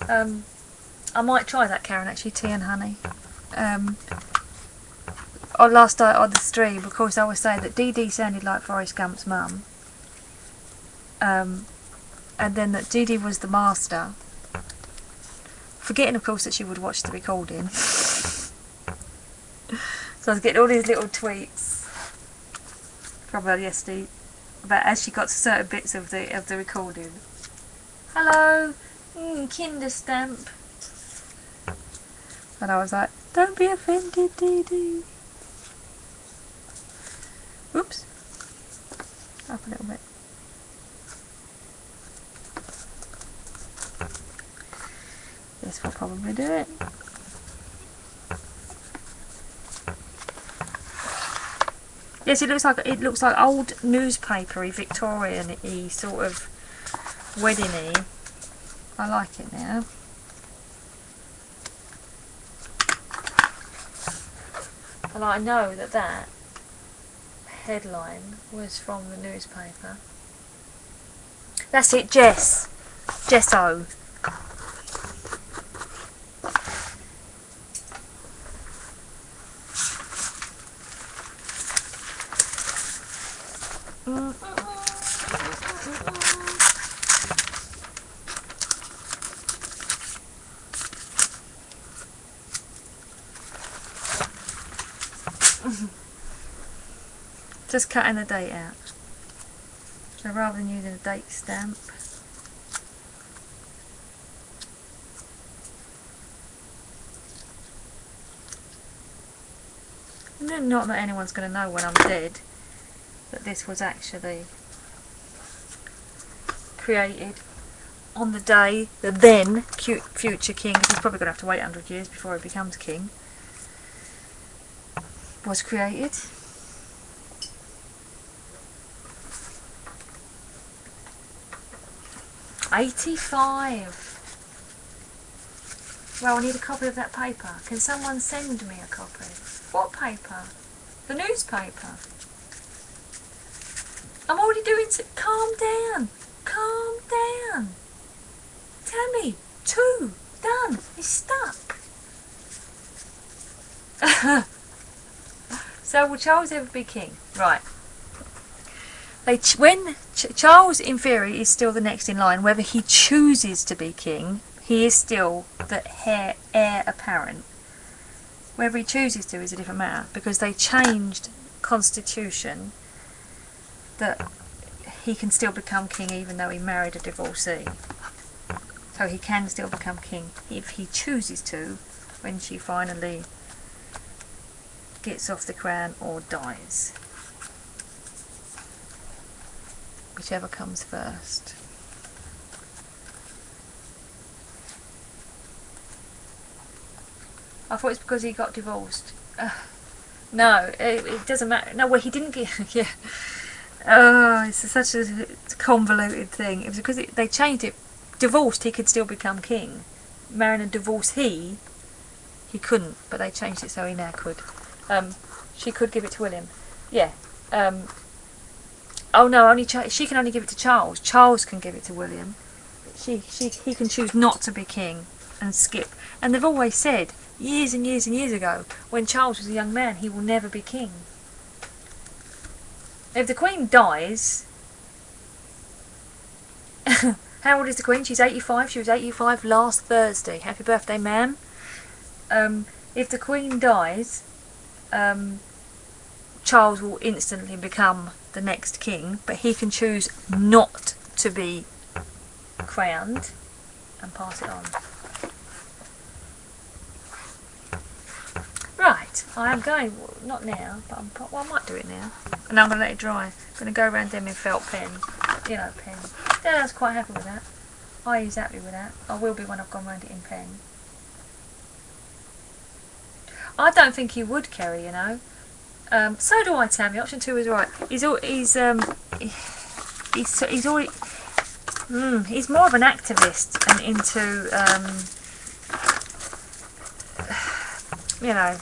I might try that, Karen, actually, tea and honey. Last night on the stream, of course, I was saying that Dee Dee sounded like Forrest Gump's mum. And then that Dee Dee was the master. Forgetting, of course, that she would watch the recording. So I was getting all these little tweets from her yesterday about as she got to certain bits of the recording. Hello, Kinder stamp. And I was like, don't be offended, Dee Dee. Oops. Up a little bit. This will probably do it. Yes, it looks like old newspapery, Victorian-y sort of wedding-y. I like it now. And I know that headline was from the newspaper. That's it, Jess. Jesso. Just cutting the date out. So rather than using a date stamp, not that anyone's going to know when I'm dead that this was actually created on the day the then future king, because he's probably going to have to wait 100 years before he becomes king, was created. '85. Well, I need a copy of that paper. Can someone send me a copy? What paper? The newspaper. I'm already doing it. Calm down. Calm down. Tammy, 2. Done. It's stuck. So will Charles ever be king? Right. When Charles, in theory, is still the next in line, whether he chooses to be king, he is still the heir apparent. Whether he chooses to is a different matter, because they changed constitution that he can still become king even though he married a divorcee. So he can still become king if he chooses to, when she finally gets off the crown or dies. Whichever comes first. I thought it's because he got divorced. No, it doesn't matter. No, well, he didn't get... Yeah. Oh, it's such a convoluted thing. It was because they changed it. Divorced, he could still become king. Marrying a divorcee, he couldn't, but they changed it so he now could. She could give it to William. Yeah. Oh no, she can only give it to Charles. Charles can give it to William. He can choose not to be king and skip. And they've always said, years and years and years ago, when Charles was a young man, he will never be king. If the Queen dies... How old is the Queen? She's 85. She was 85 last Thursday. Happy birthday, ma'am. If the Queen dies, Charles will instantly become the next king, but he can choose not to be crowned and pass it on. Right. I am going, not now, but I might do it now. And I'm going to let it dry. I'm going to go around them in felt pen. You know, pen. Yeah, I was quite happy with that. He's happy with that. I will be when I've gone round it in pen. I don't think he would, Kerry, you know. So do I, Tammy. Option 2 is right. He's more of an activist and into, you know,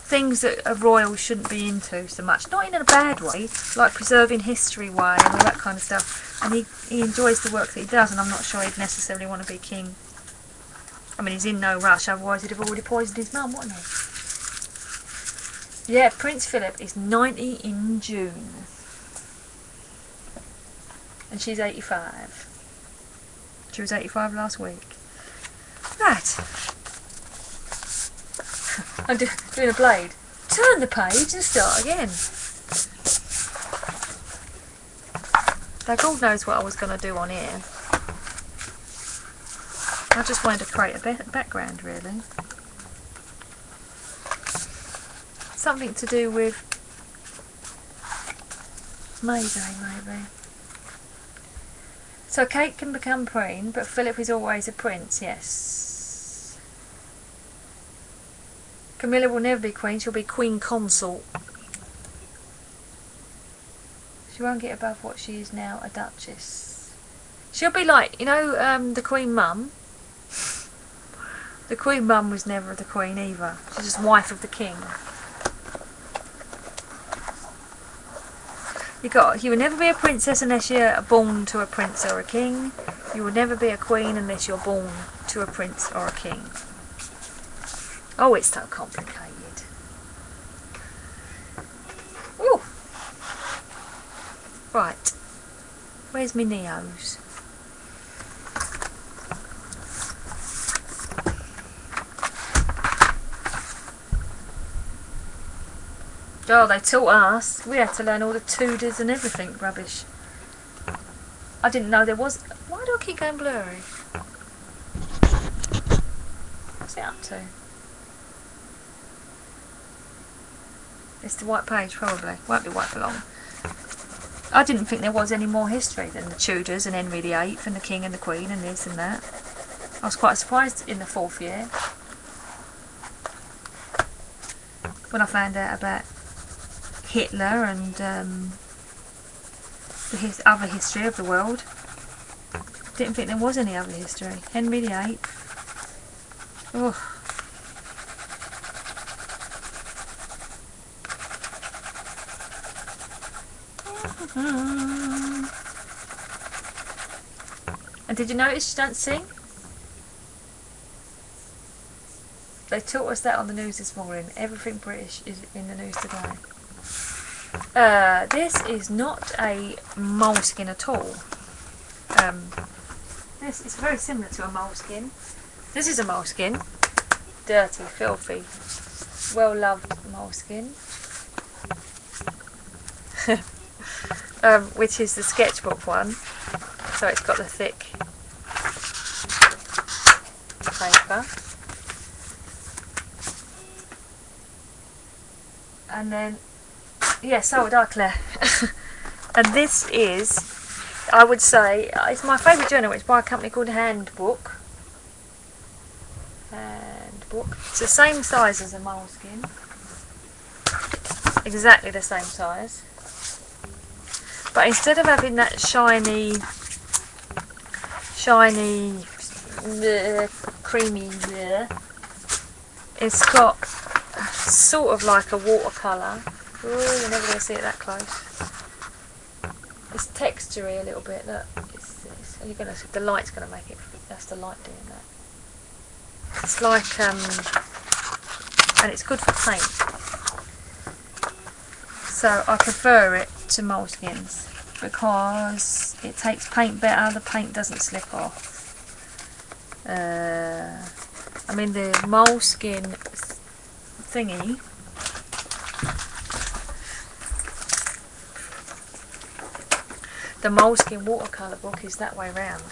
things that a royal shouldn't be into so much. Not in a bad way, like preserving history way and all that kind of stuff. And he enjoys the work that he does, and I'm not sure he'd necessarily want to be king. I mean, he's in no rush, otherwise he'd have already poisoned his mum, wouldn't he? Yeah, Prince Philip is 90 in June. And she's 85. She was 85 last week. Right. I'm doing a blade. Turn the page and start again. Now, God knows what I was going to do on here. I just wanted to create a background, really. Something to do with May Day, maybe. So Kate can become queen, but Philip is always a prince, yes. Camilla will never be queen, she'll be queen consort. She won't get above what she is now, a duchess. She'll be like, you know, the Queen Mum. The Queen Mum was never the Queen either. She's just wife of the King. You will never be a princess unless you're born to a prince or a king. You will never be a queen unless you're born to a prince or a king. Oh, it's so complicated. Ooh. Right. Where's my Neos? Oh, they taught us. We had to learn all the Tudors and everything rubbish. I didn't know there was... Why do I keep going blurry? What's it up to? It's the white page, probably. Won't be white for long. I didn't think there was any more history than the Tudors and Henry VIII and the King and the Queen and this and that. I was quite surprised in the 4th year when I found out about Hitler and the other history of the world. Didn't think there was any other history. Henry VIII. Oh. And did you notice she don't sing? They taught us that on the news this morning. Everything British is in the news today. This is not a moleskin at all. This is very similar to a moleskin. This is a moleskin. Dirty, filthy, well-loved moleskin. Which is the sketchbook one. So it's got the thick paper. And then, yeah, so would I, Claire. And this is, I would say, it's my favourite journal. It's by a company called Handbook. It's the same size as a moleskin. Exactly the same size. But instead of having that shiny, creamy, it's got sort of like a watercolour. Oh, you're never going to see it that close. It's textury a little bit. Look, you're going to see the light's going to make it. That's the light doing that. It's like, and it's good for paint. So I prefer it to moleskins because it takes paint better. The paint doesn't slip off. I mean the moleskin thingy. The moleskin watercolour book is that way round.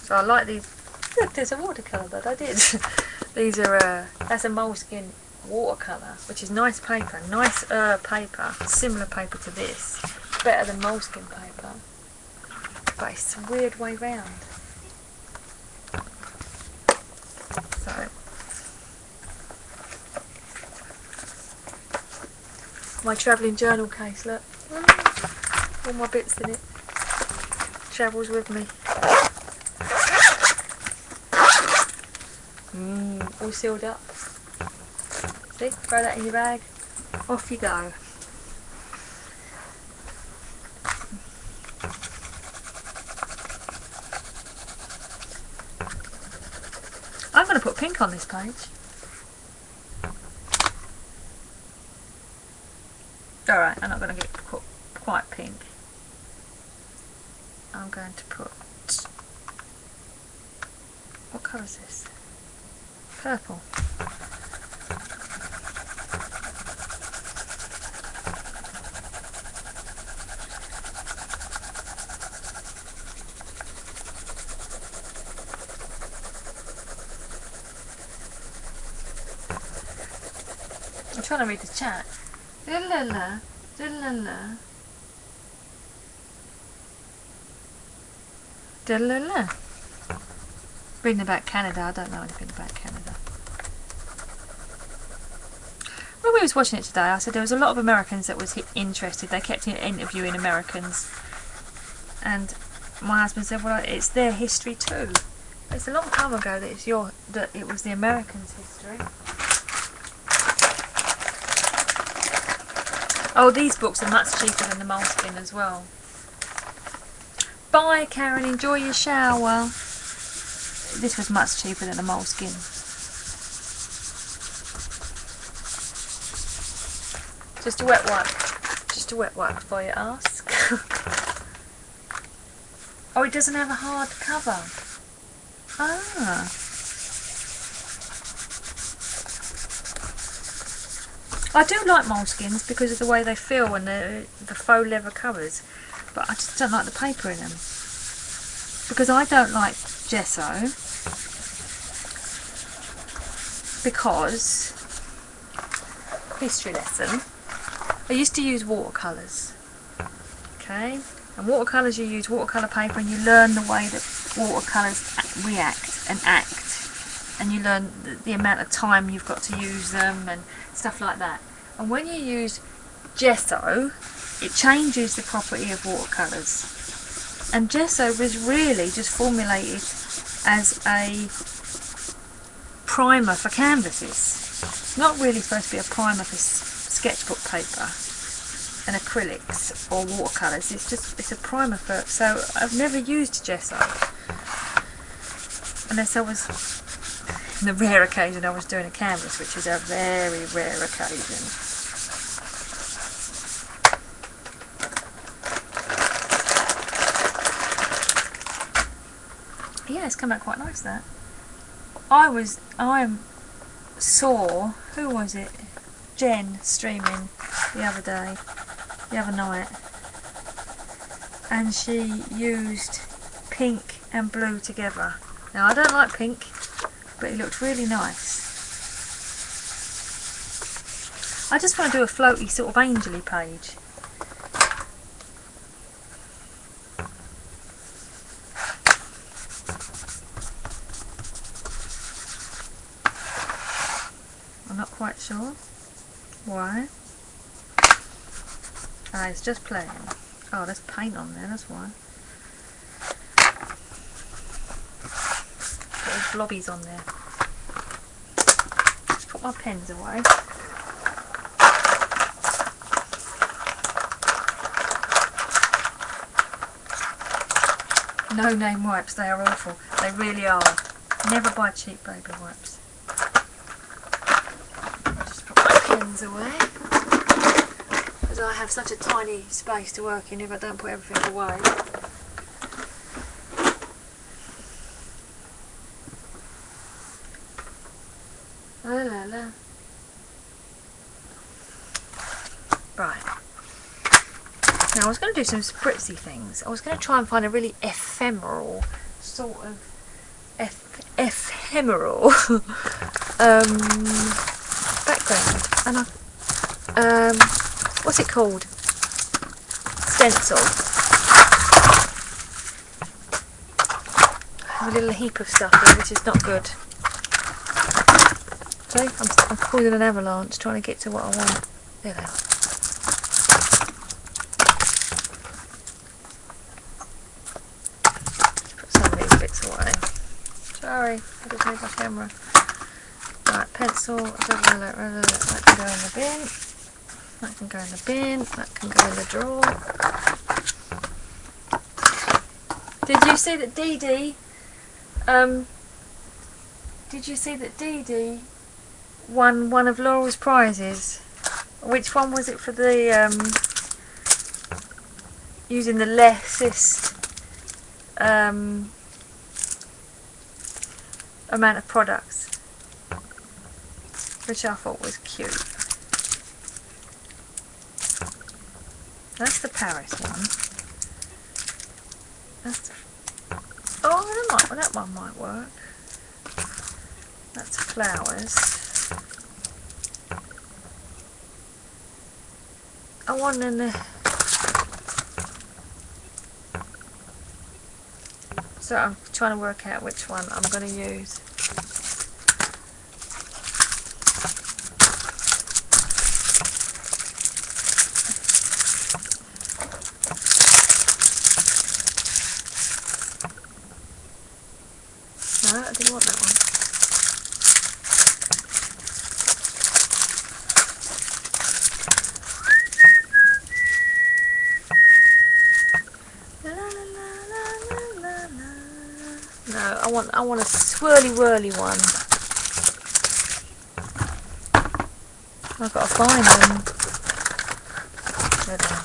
So I like these. Look, there's a watercolour that I did. These are, that's a moleskin watercolour, which is nice paper, paper, similar paper to this. Better than moleskin paper, but it's a weird way round. So, my travelling journal case, look. All my bits in it. Travels with me. All sealed up. See, throw that in your bag. Off you go. I'm going to put pink on this page. Alright, I'm not going to get quite pink. I'm going to put... What colour is this? Purple. I'm trying to read the chat. Diddle-la-la, diddle-la-la. Diddle-la-la. Reading about Canada, I don't know anything about Canada. When we was watching it today, I said there was a lot of Americans that was interested. They kept interviewing Americans. And my husband said, well, it's their history too. It's a long time ago that it was the Americans' history. Oh, these books are much cheaper than the moleskin as well. Bye, Karen. Enjoy your shower. This was much cheaper than the moleskin. Just a wet wipe. Just a wet wipe before you ask. Oh, it doesn't have a hard cover. Ah. I do like moleskins because of the way they feel and the faux leather covers, but I just don't like the paper in them. Because I don't like gesso, because, history lesson, I used to use watercolours, okay, and watercolours, you use watercolour paper and you learn the way that watercolours react and act, and you learn the amount of time you've got to use them and stuff like that. And when you use gesso, it changes the property of watercolours. And gesso was really just formulated as a primer for canvases. It's not really supposed to be a primer for sketchbook paper and acrylics or watercolours. It's a primer for... So I've never used gesso. Unless I was... on the rare occasion I was doing a canvas, which is a very rare occasion. Yeah, it's come out quite nice, that. I saw, who was it? Jen streaming the other night, and she used pink and blue together. Now I don't like pink, but it looked really nice. I just want to do a floaty sort of angel-y page. I'm not quite sure why. Ah, it's just plain. Oh, there's paint on there, that's why. Little blobbies on there. Just put my pens away. No name wipes, they are awful. They really are. Never buy cheap baby wipes. Just put my pens away. Because I have such a tiny space to work in if I don't put everything away. La la la. Right. Now I was going to do some spritzy things. I was going to try and find a really ephemeral sort of ephemeral background, and what's it called? Stencil. A little heap of stuff here, which is not good. Okay, I'm causing an avalanche trying to get to what I want. There they are. Put some of these bits away. Sorry, I just moved my camera. Right, pencil. That can go in the bin. That can go in the bin. That can go in the drawer. Did you see that Dee Dee? Did you see that Dee Dee won one of Laurel's prizes? Which one was it for the using the lessest amount of products, which I thought was cute. That's the Paris one. That's the, that one might work. That's flowers. I want in the. So I'm trying to work out which one I'm going to use. No, I didn't want that one. No, I want a swirly whirly one. I've got to find them. There they are.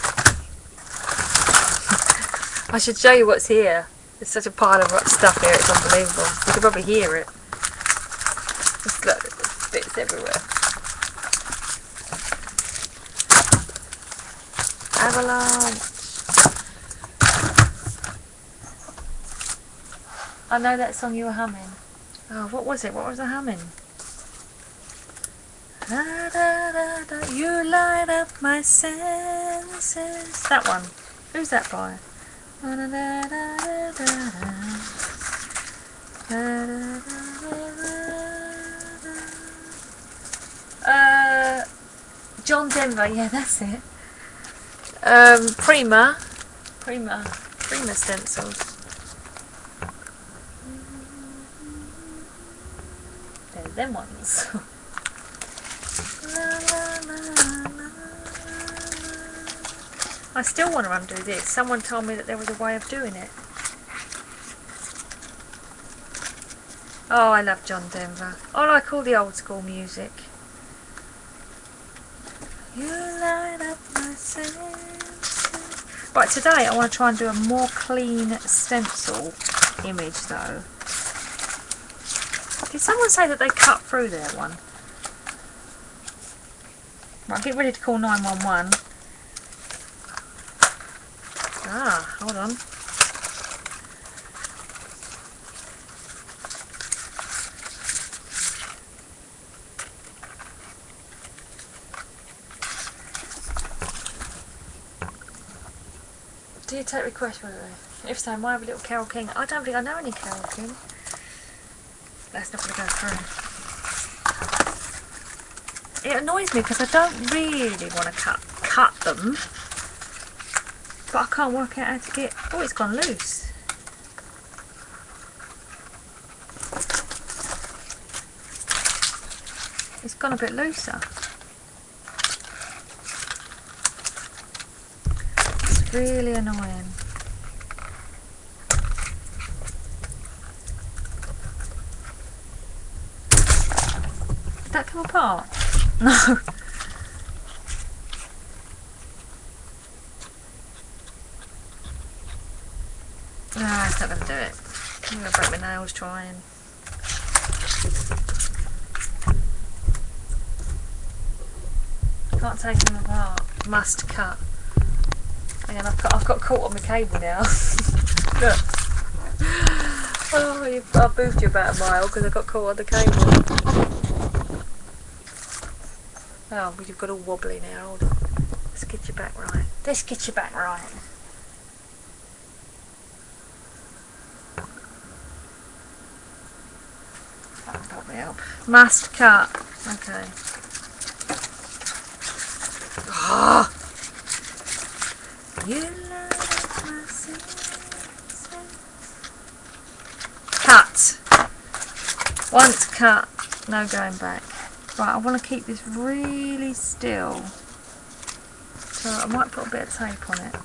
I should show you what's here. There's such a pile of stuff here, it's unbelievable. You can probably hear it. Just look, there's bits everywhere. Avalanche. I know that song you were humming. Oh, what was it? What was I humming? Da, da, da, da, you light up my senses. That one. Who's that by? Da, da, da, da, da, da. Da, da, da, da. John Denver. Yeah, that's it. Prima stencils. There's them ones. I still want to undo this. Someone told me that there was a way of doing it. Oh, I love John Denver. I like all the old school music. You light up my senses. Right, today I want to try and do a more clean stencil image though. Did someone say that they cut through their one? Right, get ready to call 911. Ah, hold on. Do you take requests, by the way? If so, might have a little Carole King. I don't think I know any Carole King. That's not going to go through. It annoys me because I don't really want to cut them, but I can't work out how to get. Oh, it's gone loose. It's gone a bit looser. It's really annoying. Did that come apart? No. No, it's not going to do it. I'm going to break my nails trying. Can't take them apart. Must cut. Hang on, I've got caught on the cable now. Look. Oh, I've moved you about a mile because I got caught on the cable. Oh, but you've got all wobbly now. Hold on. Let's get you back right. Let's get you back right. That'll probably help. Must cut. Okay. Oh. You love my senses. Cut. Once cut, no going back. Right, I want to keep this really still. So I might put a bit of tape on it.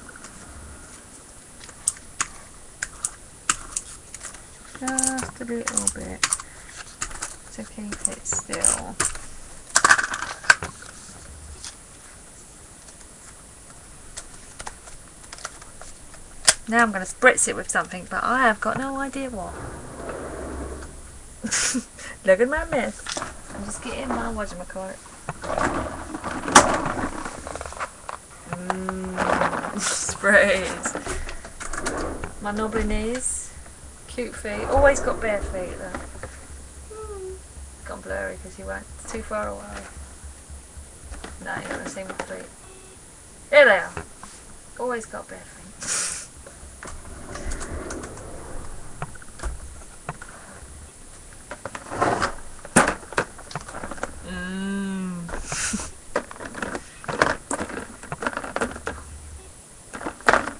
Just a little bit to keep it still. Now I'm going to spritz it with something, but I have got no idea what. Look at my mess. I'm just getting my whatchamacallit. Sprays. My knobbly knees. Cute feet. Always got bare feet though. Gone blurry because you went too far away. No, you're not going to see my feet. There they are. Always got bare feet.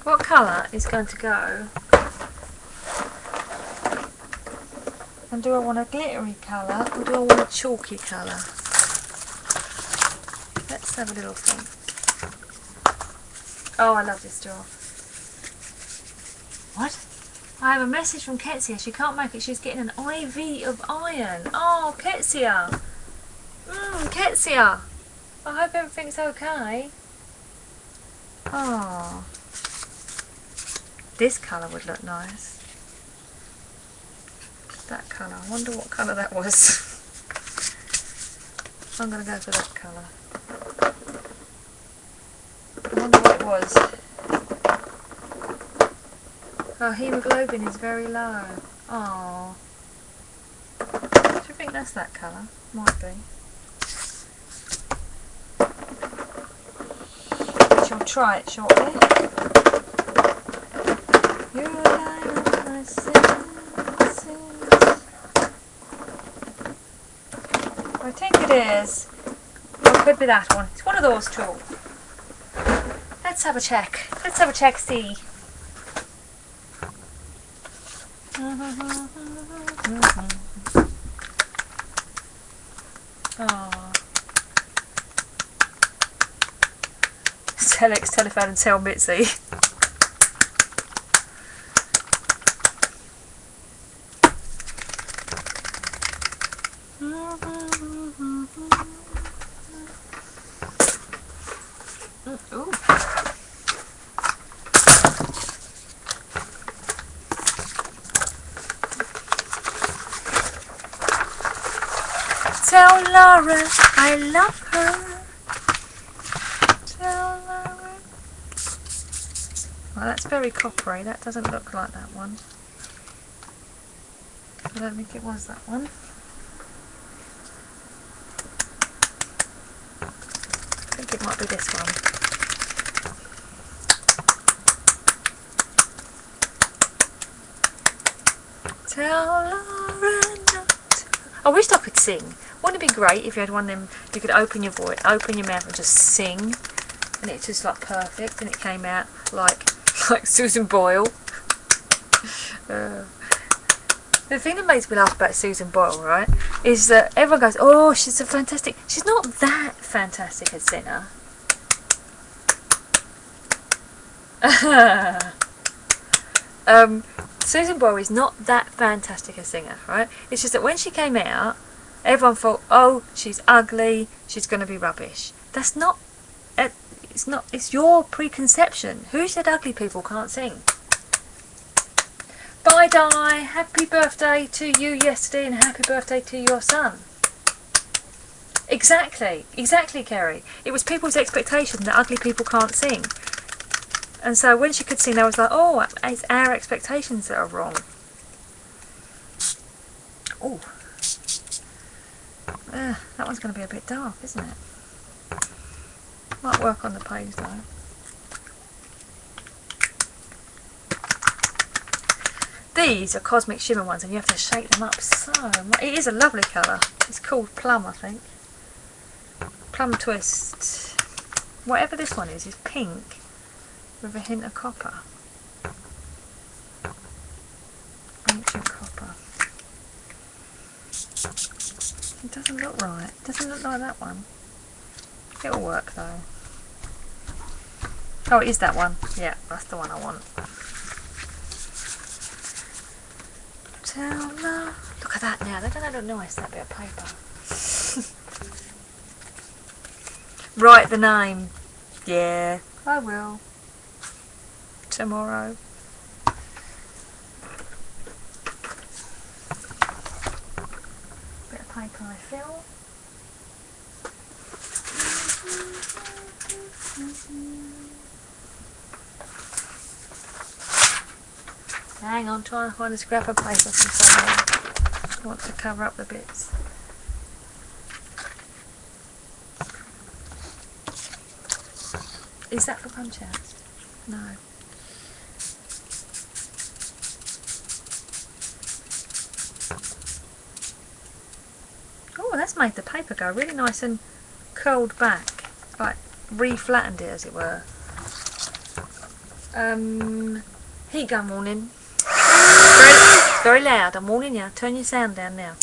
What colour is going to go? And do I want a glittery colour or do I want a chalky colour? Let's have a little think. Oh, I love this jar. What? I have a message from Ketsia. She can't make it. She's getting an IV of iron. Oh, Ketsia. Ketsia. I hope everything's okay. Oh. This colour would look nice. That colour. I wonder what colour that was. I'm going to go for that colour. I wonder what it was. Oh, hemoglobin is very low. Oh. Do you think that's that colour? Might be. Shall try it shortly. You're alive in my senses. I think it is. Or it could be that one. It's one of those two. Let's have a check. Let's have a check, see. Oh. Telex, telephone and tell Mitzi. Ooh. Tell Laura I love her. Tell Laura. Well, that's very coppery. That doesn't look like that one. I don't think it was that one. I think it might be this one. Tell Laura not to. I wished I could sing. Wouldn't it be great if you had one of them, you could open your voice, open your mouth and just sing, and it's just like perfect, and it came out like Susan Boyle. The thing that makes me laugh about Susan Boyle, right, is that everyone goes, oh, she's a fantastic, she's not that fantastic a singer. Susan Boyle is not that fantastic a singer, right? It's just that when she came out, everyone thought, oh, she's ugly, she's going to be rubbish. That's not, it's your preconception. Who said ugly people can't sing? Bye, Di. Happy birthday to you yesterday and happy birthday to your son. Exactly, Kerry. It was people's expectation that ugly people can't sing. And so when she could sing, I was like, oh, it's our expectations that are wrong. Oh. That one's going to be a bit dark, isn't it? Might work on the page though. These are Cosmic Shimmer ones, and you have to shake them up so much. It is a lovely colour. It's called Plum, I think. Plum Twist. Whatever this one is pink with a hint of copper. Ancient copper. It doesn't look right. It doesn't look like that one. It'll work though. Oh, it is that one. Yeah, that's the one I want. Look at that now. They're going to look nice, that bit of paper. Write the name. Yeah, I will. Tomorrow. Bit of paper I fill. Hang on, trying to find a scrap of paper from somewhere. I want to cover up the bits. Is that for punch outs? No. Oh, that's made the paper go really nice and curled back. Like, re-flattened it, as it were. Heat gun warning. Very loud, I'm warning you. Turn your sound down now.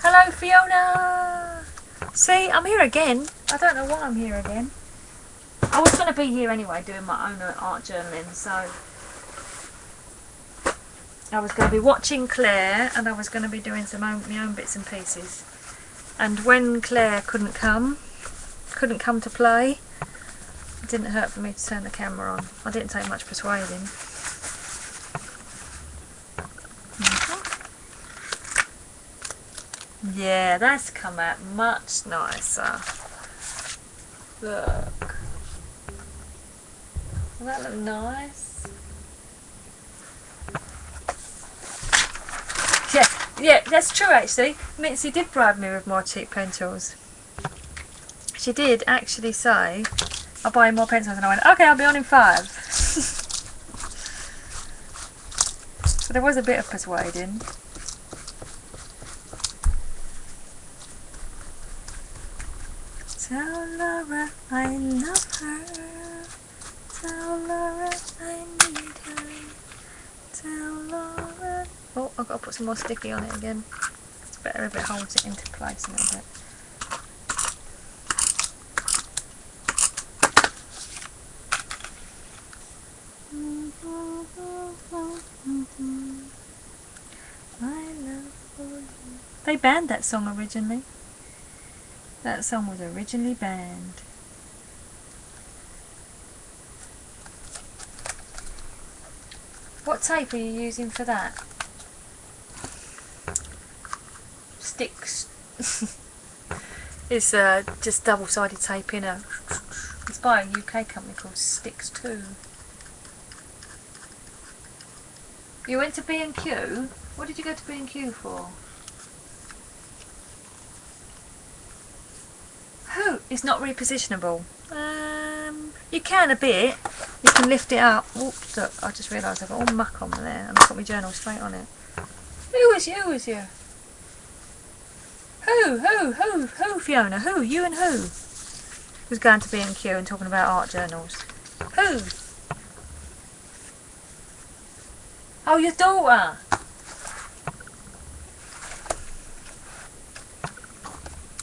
Hello, Fiona! See, I'm here again. I don't know why I'm here again. I was going to be here anyway doing my own art journaling, so I was going to be watching Claire and I was going to be doing my own bits and pieces. And when Claire couldn't come to play, it didn't hurt for me to turn the camera on. I didn't take much persuading. Yeah, that's come out much nicer. Look. Doesn't that look nice? Yeah, that's true actually. Mitzi did bribe me with more cheap pencils. She did actually say, I'll buy you more pencils, and I went, okay, I'll be on in 5. So there was a bit of persuading. Tell Laura I love her. Tell Laura I need her. Tell Laura. Oh, I've got to put some more sticky on it again. It's better if it holds it into place a little bit. I love you. They banned that song originally. That song was originally banned. What tape are you using for that? Sticks. It's just double-sided tape in a... It's by a UK company called Sticks 2. You went to B&Q? What did you go to B&Q for? Who? It's not repositionable. You can a bit. You can lift it up. Oops, look, I just realised I've got all muck on there and I've got my journal straight on it. Who was you? Who was you? Who, Fiona? Who? You and who? Who's going to B&Q and talking about art journals? Who? Oh, your daughter!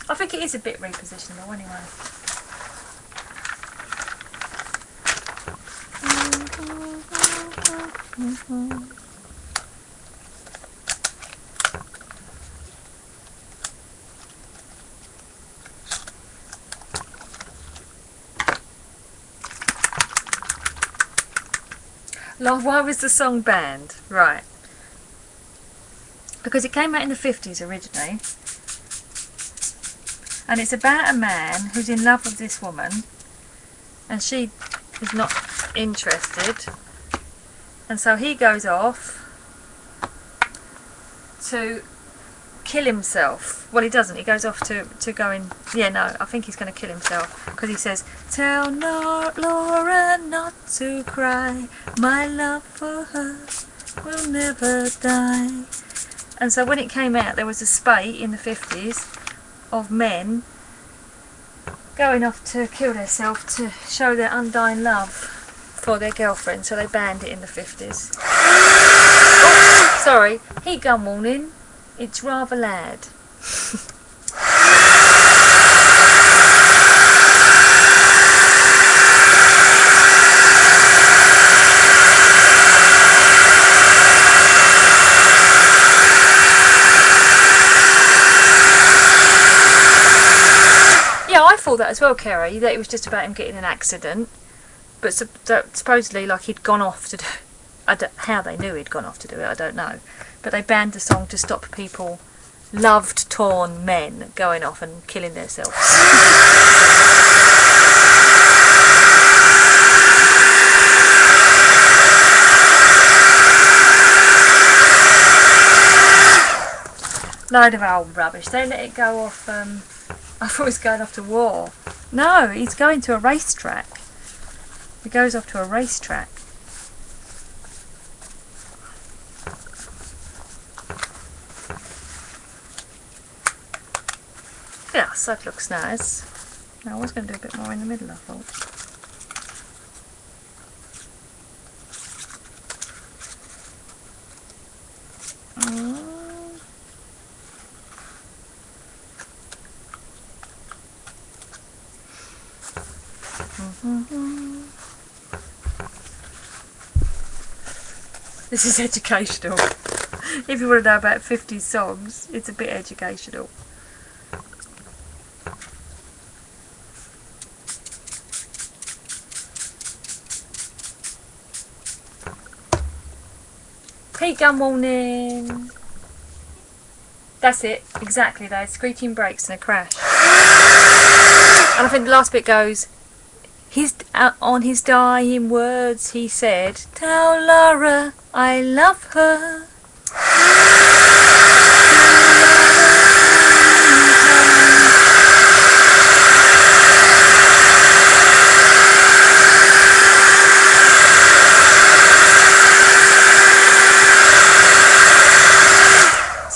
I think it is a bit repositionable anyway. Love, why was the song banned? Right. because it came out in the 50s originally, and it's about a man who's in love with this woman and she is not interested, and so he goes off to kill himself. Well, he doesn't, he goes off to go in, yeah, no, I think he's going to kill himself, because he says, tell Laura not to cry, my love for her will never die. And so when it came out, there was a spate in the 50s of men going off to kill themselves to show their undying love for their girlfriend, so they banned it in the 50s. Oh, sorry, heat gun warning. It's rather loud. Yeah, I thought that as well, Kerry, that it was just about him getting in an accident, but supposedly like he'd gone off to do, how they knew he'd gone off to do it, I don't know. But they banned the song to stop people, loved, torn men, going off and killing themselves. Load of old rubbish. They let it go off, I thought he was going off to war. No, he's going to a racetrack. He goes off to a racetrack. Yeah, so that looks nice. Now I was going to do a bit more in the middle, I thought. This is educational. If you want to know about 50s songs, it's a bit educational. Heat gun warning. That's it, exactly. They had screeching brakes and a crash. And I think the last bit goes, on his dying words he said, tell Laura I love her.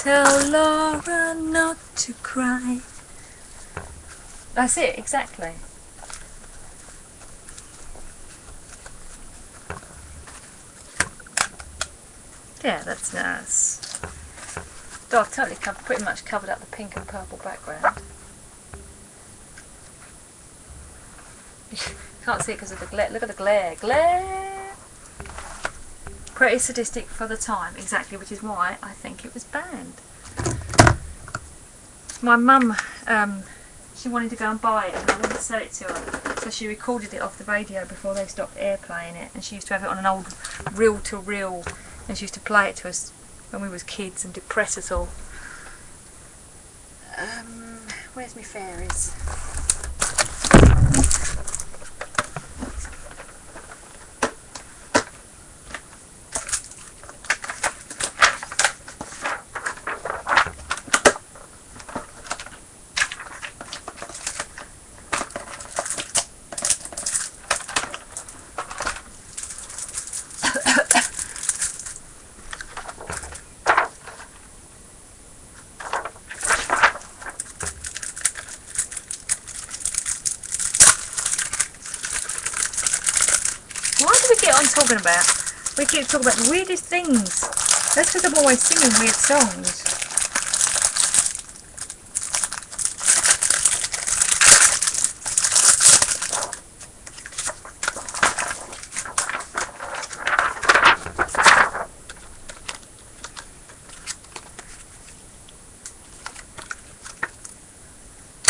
Tell Laura not to cry. That's it, exactly. Yeah, that's nice. Oh, I've totally pretty much covered up the pink and purple background. Can't see it because of the glare. Look at the glare. Glare! Pretty sadistic for the time, exactly, which is why I think it was banned. My mum, she wanted to go and buy it and I wouldn't sell it to her. So she recorded it off the radio before they stopped airplaying it, and she used to have it on an old reel-to-reel, and she used to play it to us when we was kids and depress us all. Where's my fairies? Talking about. We keep talking about the weirdest things. That's because I'm always singing weird songs.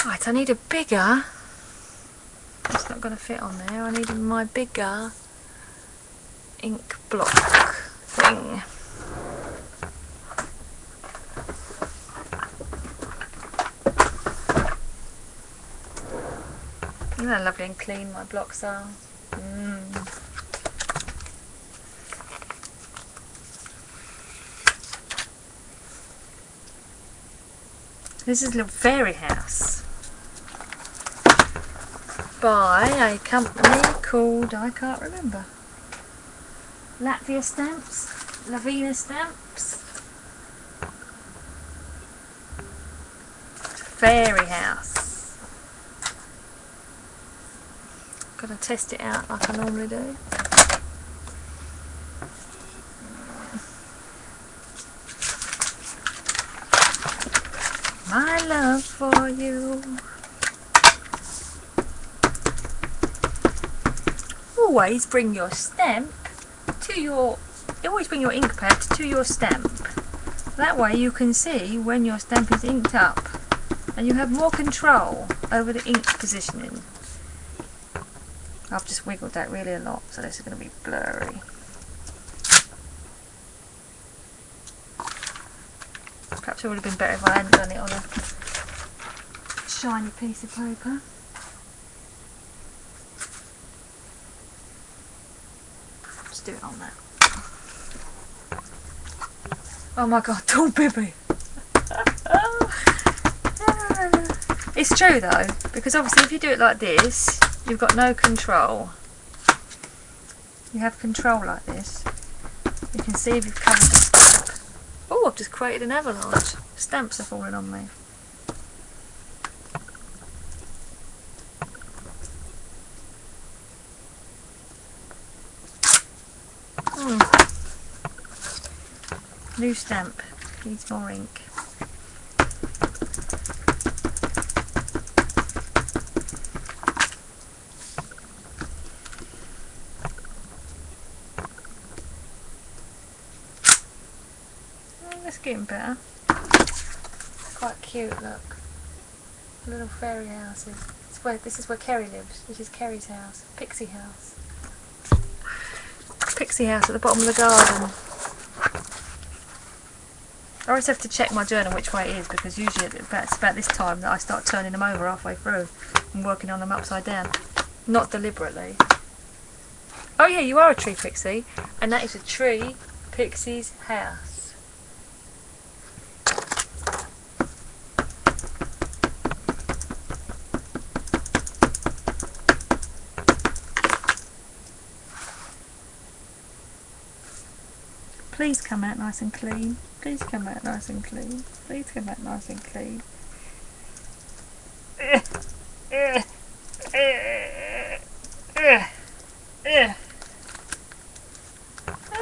Right, I need a bigger. It's not going to fit on there. I need my bigger ink block thing. You know how lovely and clean my blocks are. This is a little fairy house by a company called, I can't remember, Latvia Stamps, Lavina Stamps. Fairy house. Gotta test it out like I normally do. My love for you. Always bring your stamp to your, always bring your ink pad to your stamp. That way you can see when your stamp is inked up and you have more control over the ink positioning. I've just wiggled that really a lot, so this is going to be blurry. Perhaps it would have been better if I hadn't done it on a shiny piece of paper. Just do it on that. Oh my god, tall Bibby! It's true though, because obviously if you do it like this, you've got no control. You have control like this. You can see if you've covered the stamp. Oh, I've just created an avalanche. Stamps are falling on me. New stamp. Needs more ink. It's getting better. Quite cute, look. Little fairy houses. This is where Kerry lives. This is Kerry's house. Pixie house. Pixie house at the bottom of the garden. I always have to check my journal which way it is, because usually it's about this time that I start turning them over halfway through and working on them upside down. Not deliberately. Oh yeah, you are a tree pixie, and that is a tree pixie's house. Please come out nice and clean. Please come out nice and clean. Please come out nice and clean.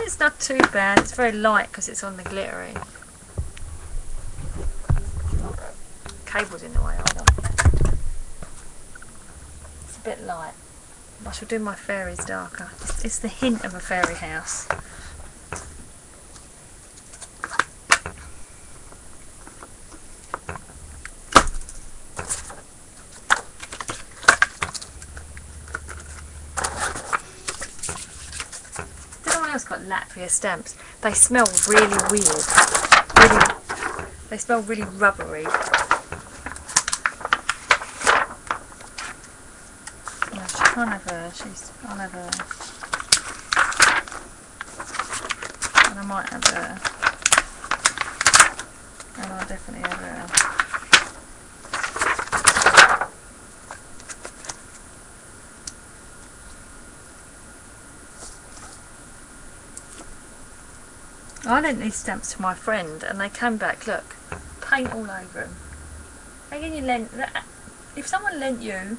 It's not too bad. It's very light because it's on the glittery. Cable's in the way, hold on. It's a bit light. I shall do my fairies darker. It's the hint of a fairy house. Got Latvia stamps. They smell really weird. They smell really rubbery. Yeah, she can't have her. I'll have her. And I might have her. And I'll definitely have her. I lent these stamps to my friend and they came back, look, paint all over them. If someone lent you,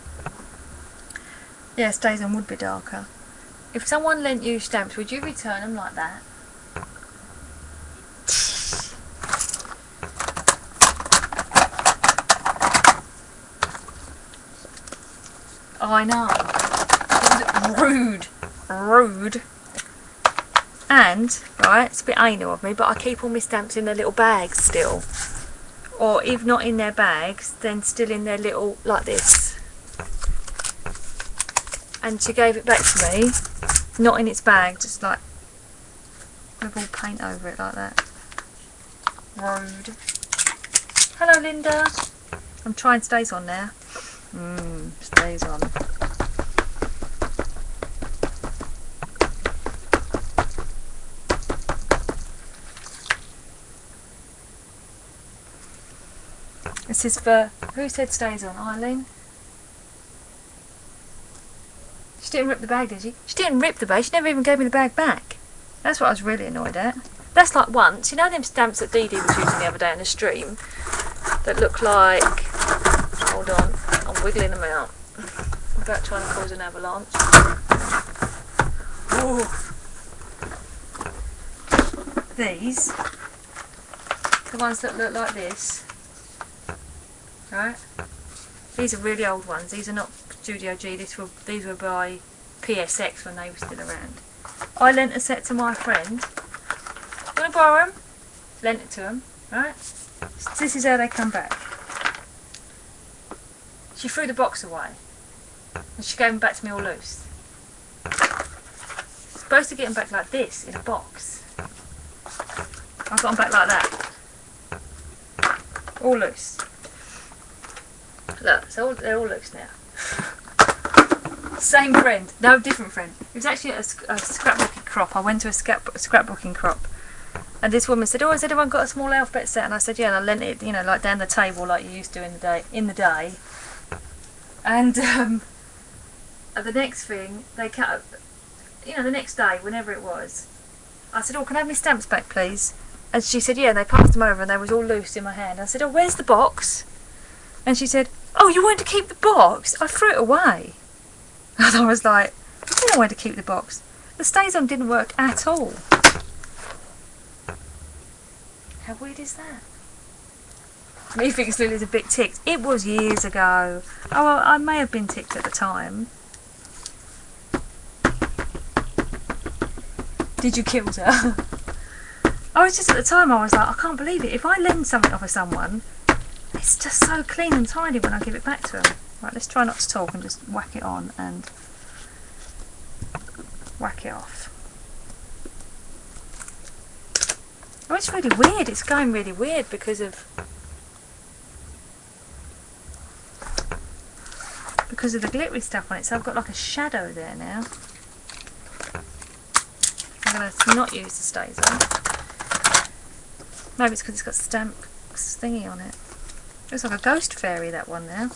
yeah, stays on would be darker. If someone lent you stamps, would you return them like that? I know. Rude. And, right, it's a bit anal of me, but I keep all my stamps in their little bags still. Or if not in their bags, then still in their little, like this. And she gave it back to me, not in its bag, just like, with all paint over it like that. Rude. Hello Linda. I'm trying stays on now. Stays on. This is for, who said stays on? Eileen? She didn't rip the bag, did she? She didn't rip the bag, she never even gave me the bag back. That's what I was really annoyed at. That's like once, you know them stamps that Dee Dee was using the other day in the stream? That look like, hold on, I'm wiggling them out. I'm about trying to cause an avalanche. Ooh. These, the ones that look like this, right? These are really old ones. These are not Studio G. These were by PSX when they were still around. I lent a set to my friend. Want to borrow them? Lent it to them, right? So this is how they come back. She threw the box away, and she gave them back to me all loose. Supposed to get them back like this in a box. I got them back like that, all loose. Look, so they're all loose now. Same friend, no, different friend. It was actually a scrapbooking crop. I went to a scrapbooking crop, and this woman said, "Oh, has anyone got a small alphabet set?" And I said, "Yeah." And I lent it, you know, like down the table, like you used to in the day. And the next thing, they cut, you know, the next day, whenever it was, I said, "Oh, can I have my stamps back, please?" And she said, "Yeah." And they passed them over, and they was all loose in my hand. I said, "Oh, where's the box?" And she said, "Oh, you wanted to keep the box? I threw it away." And I was like, "I didn't want to keep the box. The stays on didn't work at all." How weird is that? Me thinks Lily's a bit ticked. It was years ago. Oh, well, I may have been ticked at the time. Did you kill her? I was just, at the time I was like, I can't believe it. If I lend something off of someone, it's just so clean and tidy when I give it back to them. Right, let's try not to talk and just whack it on and whack it off. Oh, it's really weird. It's going really weird because of the glittery stuff on it. So I've got like a shadow there now. I'm going to not use the stays on. Maybe it's because it's got stamp thingy on it. Looks like a ghost fairy, that one now.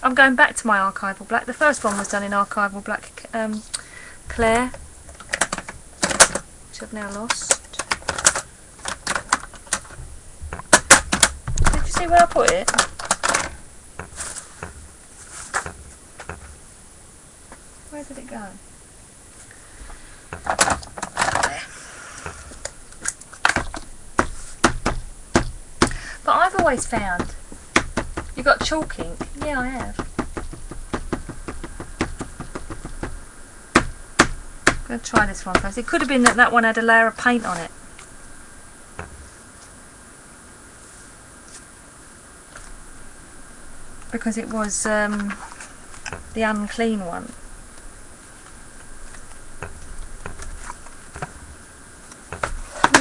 I'm going back to my archival black. The first one was done in archival black Claire, which I've now lost. Did you see where I put it? Where did it go? There. But I've always found, you got chalk ink? Yeah, I have. I'm going to try this one first. It could have been that that one had a layer of paint on it. Because it was the unclean one.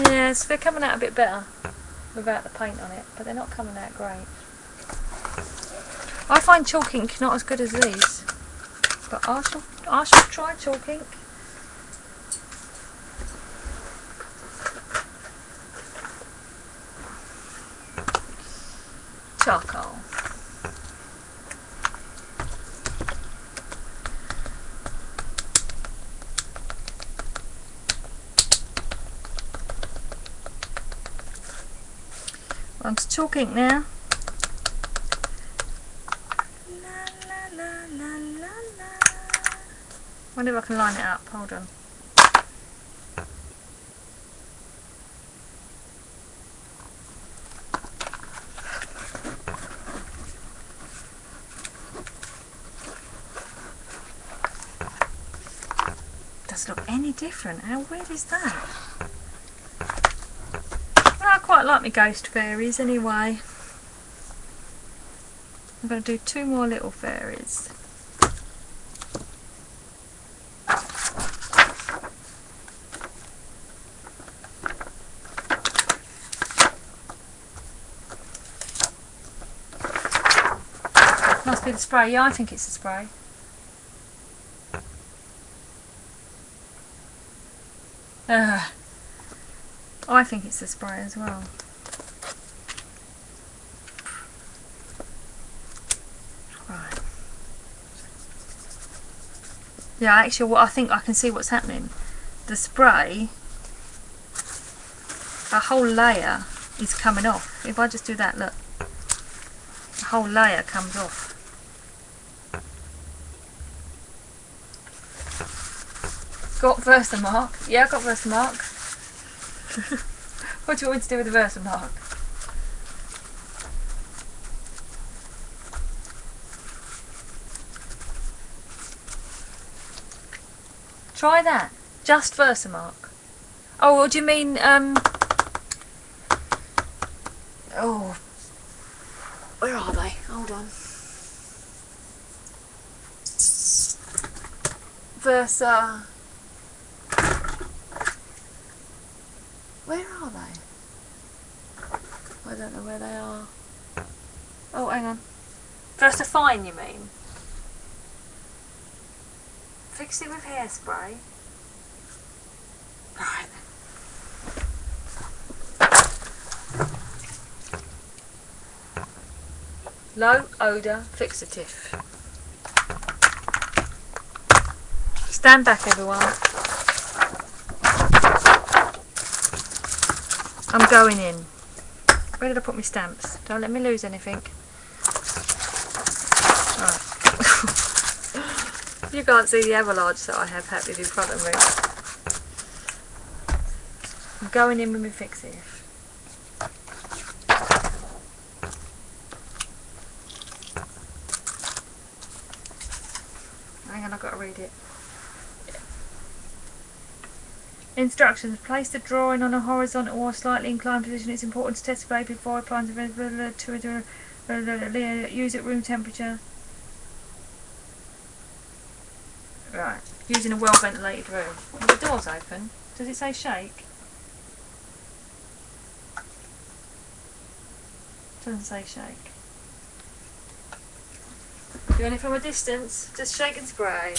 Yes, they're coming out a bit better without the paint on it, but they're not coming out great. I find chalk ink not as good as these, but I shall try chalk ink. Charcoal. On to chalk ink now. Wonder if I can line it up. Hold on. Doesn't look any different. How weird is that? Well, I quite like my ghost fairies anyway. I'm going to do 2 more little fairies. Must be the spray. Yeah, I think it's the spray. I think it's the spray as well. Right. Yeah, actually, what I think I can see what's happening. The spray, a whole layer is coming off. If I just do that, look, the whole layer comes off. Got Versamark? Yeah, I got Versamark. What do you want me to do with the Versamark? Try that. Just Versamark. Oh, what do you mean, oh, where are they? Hold on. Versa... Where are they? I don't know where they are. Oh, hang on. Versa Fine, you mean? Fix it with hairspray. Right. Low odour fixative. Stand back, everyone. I'm going in. Where did I put my stamps? Don't let me lose anything. Right. You can't see the avalanche that I have happening in front of me. I'm going in with my fixative. Hang on, I've got to read it. Instructions. Place the drawing on a horizontal or slightly inclined position. It's important to test the blade before applying to use at room temperature. Right. Using a well ventilated room. Well, the door's open. Does it say shake? Doesn't say shake. Doing it from a distance. Just shake and spray.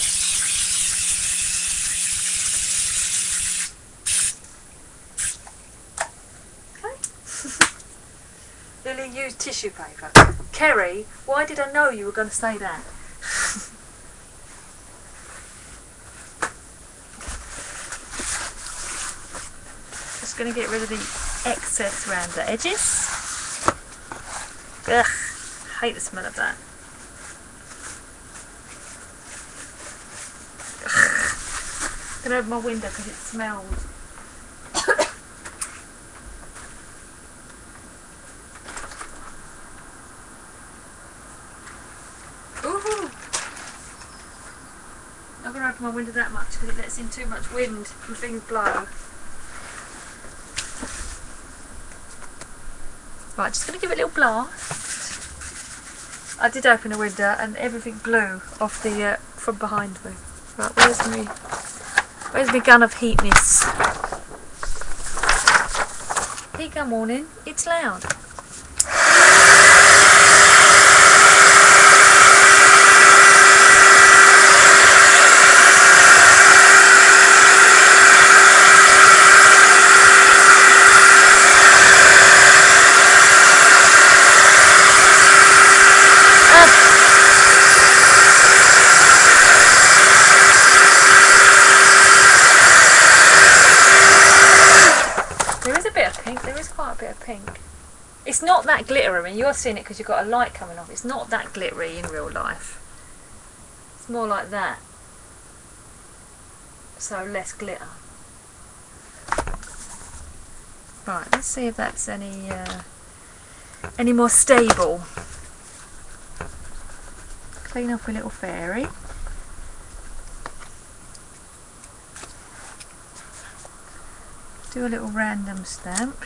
Lily used tissue paper. Kerry, why did I know you were going to say that? Just going to get rid of the excess around the edges. Ugh, hate the smell of that. I'm going to open my window because it smells. I'm going to open my window that much because it lets in too much wind and things blow. Right, just going to give it a little blast. I did open a window and everything blew off the from behind me. Right, where's my gun of heatness? Heat gun warning, it's loud. Pink. It's not that glittery. I mean, you're seeing it because you've got a light coming off. It's not that glittery in real life. It's more like that. So less glitter. Right, let's see if that's any more stable. Clean up a little fairy. Do a little random stamp.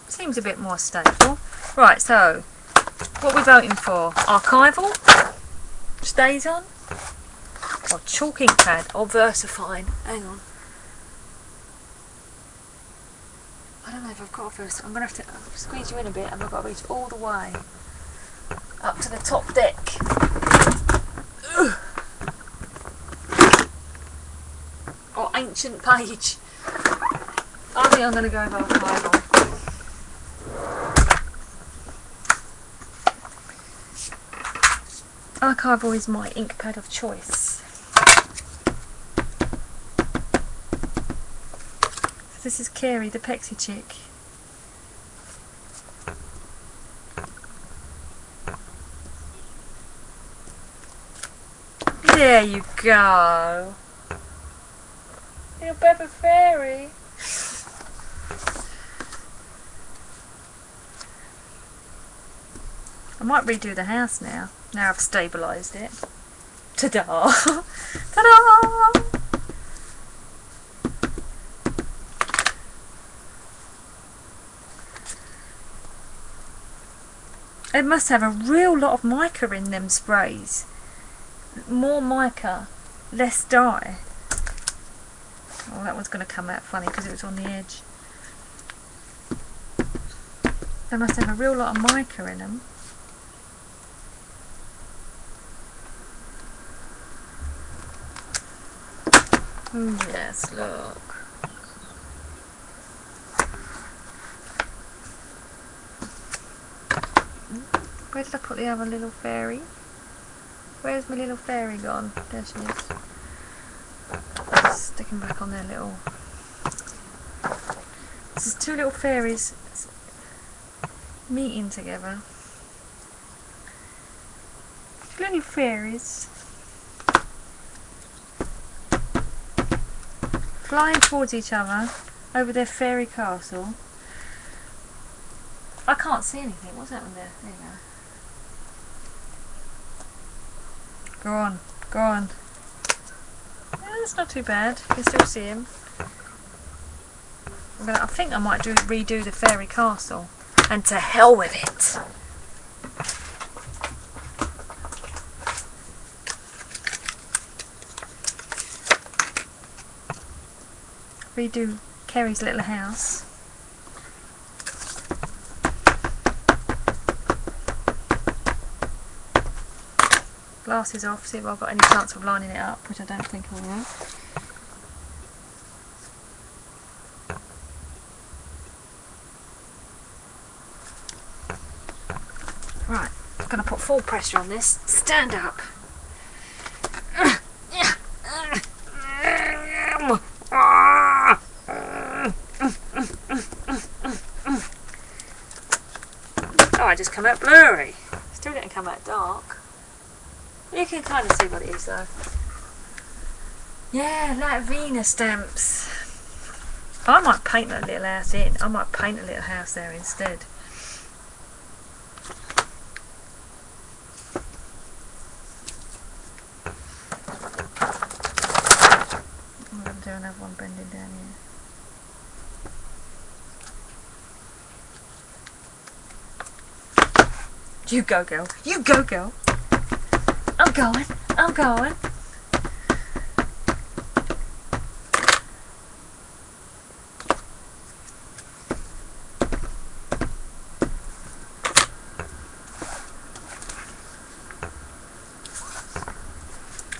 Seems a bit more stable. Right, so what are we voting for? Archival? Stays on? Or chalk ink pad? Or VersaFine? Hang on. I don't know if I've got a Versa. I'm going to have to squeeze you in a bit and I've got to reach all the way. up to the top deck. Ugh. Or ancient page. I think I'm going to go with archival. Archival is my ink pad of choice. This is Carrie, the Pexy chick. There you go. Little Pepper Fairy. I might redo the house now. Now I've stabilised it. Ta-da! Ta-da! It must have a real lot of mica in them sprays. More mica, less dye. Oh, that one's going to come out funny because it was on the edge. They must have a real lot of mica in them. Oh yes, look. Where did I put the other little fairy? Where's my little fairy gone? There she is. Stick them back on their little... This is two little fairies meeting together. Little fairies. Flying towards each other over their fairy castle. I can't see anything. What's happened there? There you go. Go on, go on. Yeah, that's not too bad. You can still see him. I think I might redo the fairy castle. And to hell with it. Redo Kerry's little house. Glasses off, see if I've got any chance of lining it up, which I don't think I will. Right, I'm going to put full pressure on this. Stand up. Oh, I just come out blurry. Still didn't come out dark. You can kind of see what it is though. Yeah, like Venus stamps. I might paint that little house in. I might paint a little house there instead. I'm going to do another one bending down here. You go, girl. You go, girl. I'm going. I'm going.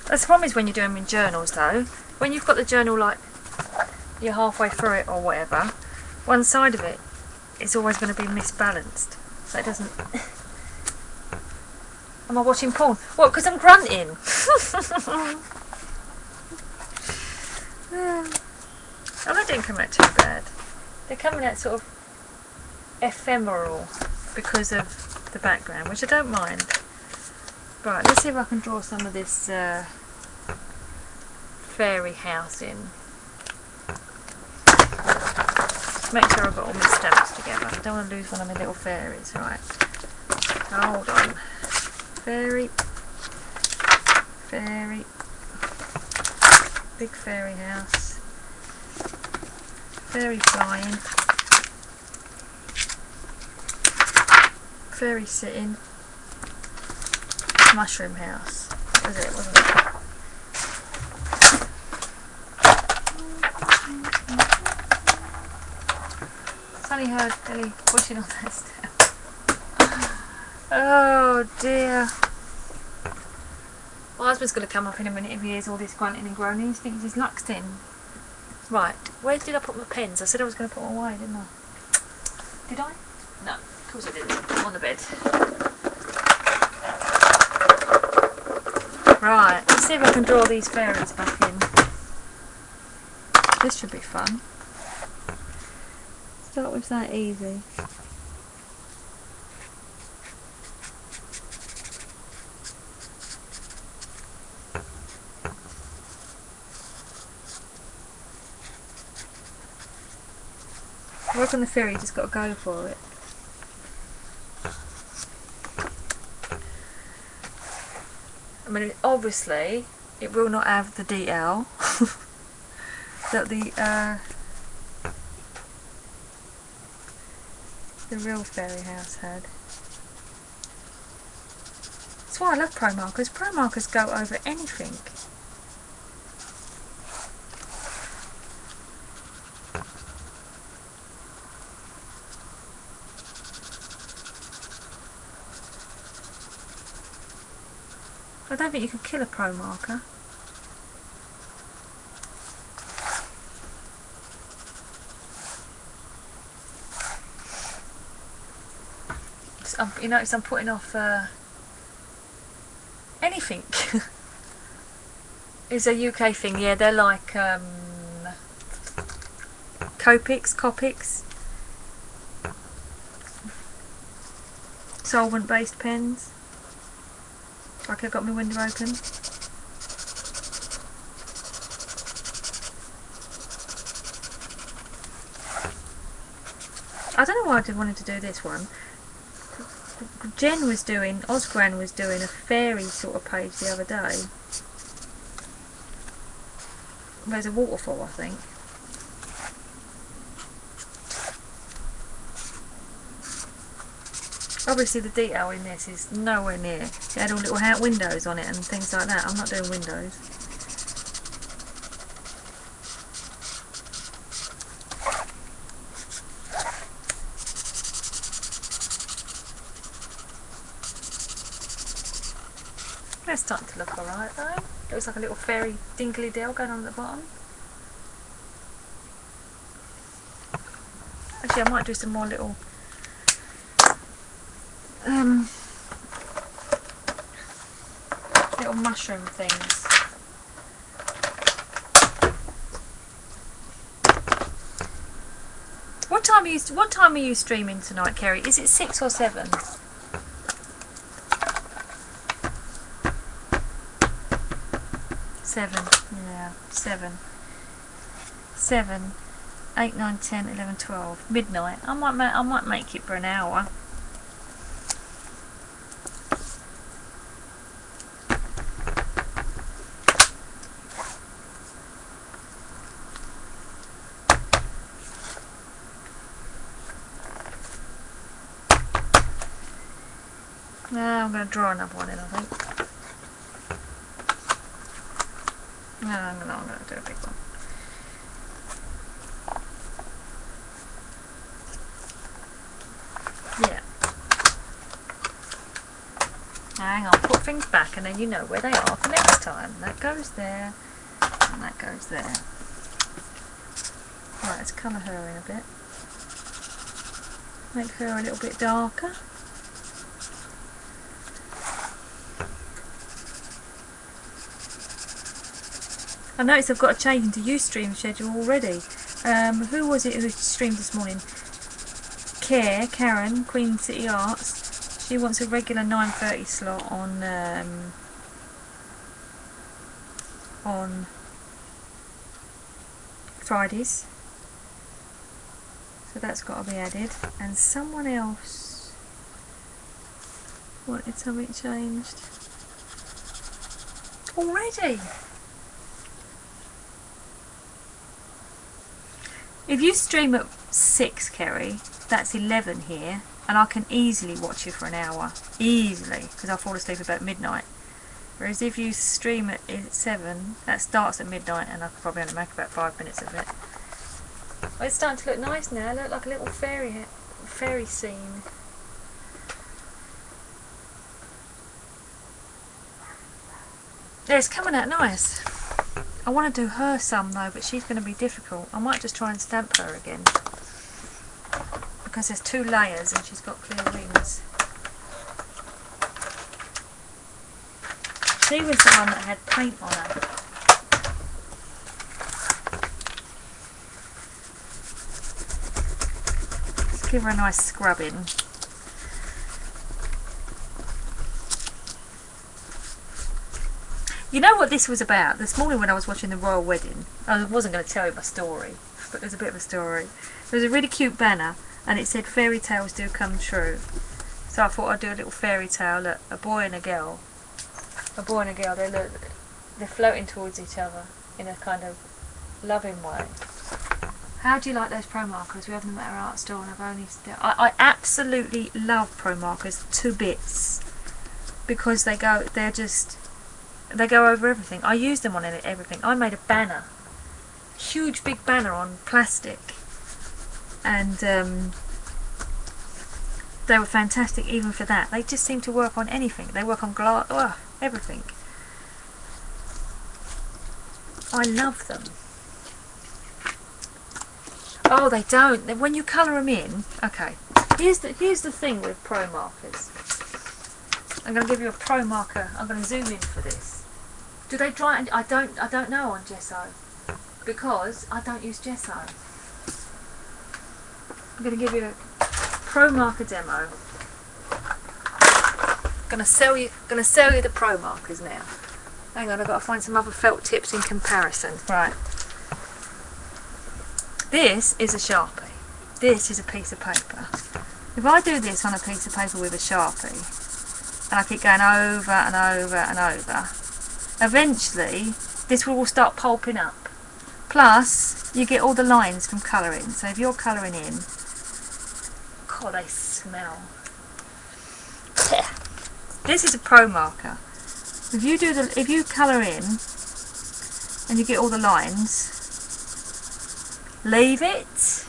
That's the problem is when you're doing in journals though. When you've got the journal like you're halfway through it or whatever, one side of it is always going to be misbalanced. So it doesn't... Am I watching porn? What, because I'm grunting? Oh, that didn't come out too bad. They're coming out sort of ephemeral because of the background, which I don't mind. Right, let's see if I can draw some of this fairy house in. Make sure I've got all my stamps together. I don't want to lose one of my little fairies. Right, hold on. Fairy, fairy, big fairy house, fairy flying, fairy sitting, mushroom house. That was it, wasn't it? Sunny heard Ellie pushing on that step. Oh dear. My husband's going to come up in a minute if he hears all this grunting and groaning. He thinks his luck's in. Right, where did I put my pens? I said I was going to put them away, didn't I? Did I? No, of course I didn't. On the bed. Right, let's see if I can draw these fairies back in. This should be fun. Start with that easy. I reckon the fairy just got to go for it. I mean, obviously, it will not have the detail that the real fairy house had. That's why I love pro markers. Pro markers go over anything. I don't think you could kill a pro marker. You notice I'm putting off anything. It's a UK thing, yeah, they're like Copics, solvent based pens. Like I've got my window open. I don't know why I wanted to do this one. Osgran was doing a fairy sort of page the other day. There's a waterfall, I think. Obviously the detail in this is nowhere near. It had all little windows on it and things like that. I'm not doing windows. That's starting to look alright though. It looks like a little fairy dinkly dell going on at the bottom. Actually I might do some more little little mushroom things. What time are you streaming tonight, Kerry? Is it 6 or 7? 7, yeah, 7. 7, 8, 9, 10, 11, 12. Midnight. I might make it for an hour. I'm going to draw another one in, I think. No, I'm going to do a big one. Yeah. Hang on, put things back and then you know where they are for next time. That goes there, and that goes there. Right, let's colour her in a bit. Make her a little bit darker. I noticed I've got a change into Ustream schedule already. Who was it who streamed this morning? Karen, Queen City Arts. She wants a regular 9:30 slot on Fridays. So that's got to be added. And someone else wanted something changed. Already? If you stream at 6, Kerry, that's 11 here, and I can easily watch you for an hour. Easily, because I'll fall asleep about midnight. Whereas if you stream at 7, that starts at midnight, and I could probably only make about 5 minutes of it. Oh, it's starting to look nice now. It looks like a little fairy scene. Yeah, it's coming out nice. I want to do her some though, but she's going to be difficult. I might just try and stamp her again. Because there's 2 layers and she's got clear wings. She was the one that had paint on her. Let's give her a nice scrubbing. You know what this was about? This morning when I was watching the royal wedding, I wasn't going to tell you my story, but there's a bit of a story. There was a really cute banner and it said fairy tales do come true. So I thought I'd do a little fairy tale. Look, a boy and a girl. A boy and a girl, they're floating towards each other in a kind of loving way. How do you like those pro markers? We have them at our art store and I absolutely love pro markers to bits. Because they go over everything. I use them on everything. I made a banner, huge big banner on plastic, and they were fantastic even for that. They just seem to work on anything. They work on glass, everything. I love them. Oh, they don't. When you colour them in, okay. Here's the thing with pro markers. I'm going to give you a pro marker. I'm going to zoom in for this. Do they dry? I don't know on gesso because I don't use gesso. I'm going to give you a pro marker demo. Going to sell you the pro markers now. Hang on, I've got to find some other felt tips in comparison. Right. This is a Sharpie. This is a piece of paper. If I do this on a piece of paper with a Sharpie, and I keep going over and over and over, eventually this will all start pulping up. Plus, you get all the lines from colouring. So if you're colouring in, God, they smell. This is a pro marker. If you colour in and you get all the lines, leave it.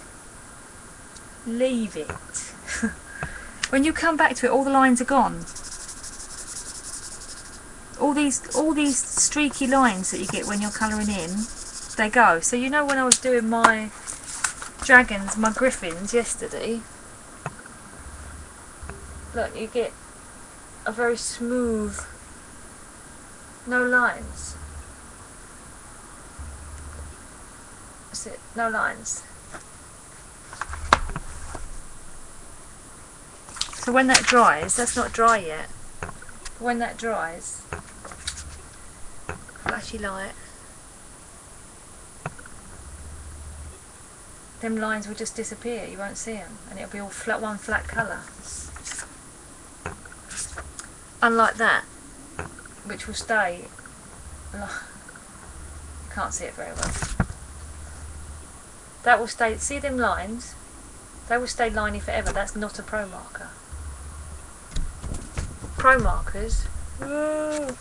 When you come back to it, all the lines are gone. All these streaky lines that you get when you're colouring in, they go. So you know when I was doing my dragons, my griffins yesterday, look, you get a very smooth, no lines. That's it, no lines. So when that dries, that's not dry yet. When that dries, flashy light, them lines will just disappear, you won't see them, and it'll be all flat, one flat colour. Unlike that, which will stay, you can't see it very well. That will stay, see them lines? They will stay liney forever. That's not a pro marker. Pro markers. Oh,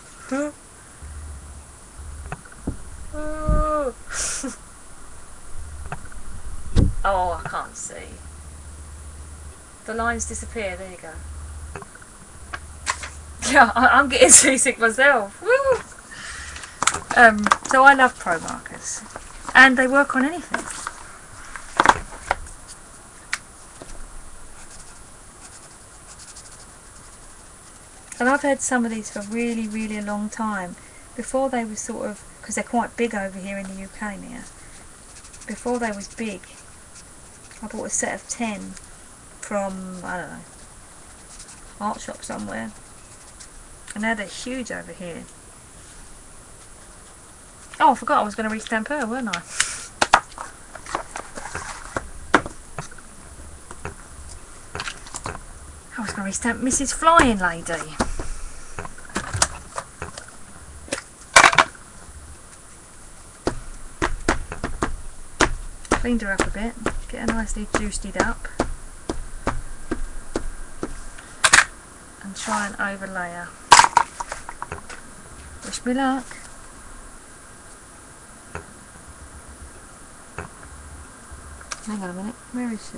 I can't see. The lines disappear. There you go. Yeah, I'm getting seasick myself. Woo! So I love pro markers, and they work on anything. And I've had some of these for really, really a long time. Before they were sort of, because they're quite big over here in the UK now. Before they was big, I bought a set of 10 from, I don't know, art shop somewhere. And now they're huge over here. Oh, I forgot I was going to restamp her, weren't I? I was going to restamp Mrs. Flying Lady. Cleaned her up a bit, get her nicely juiced up, and try and overlay her. Wish me luck. Hang on a minute, where is she?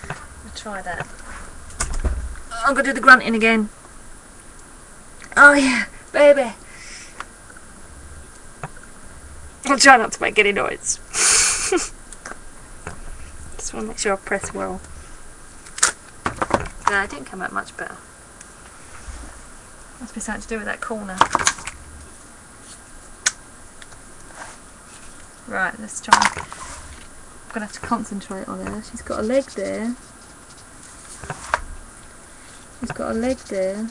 I'll try that. I'm going to do the grunting again. Oh yeah, baby. I'll try not to make any noise. Just want to make sure I press well. No, it didn't come out much better. Must be something to do with that corner. Right, let's try. I'm going to have to concentrate on her. She's got a leg there. She's got a leg there.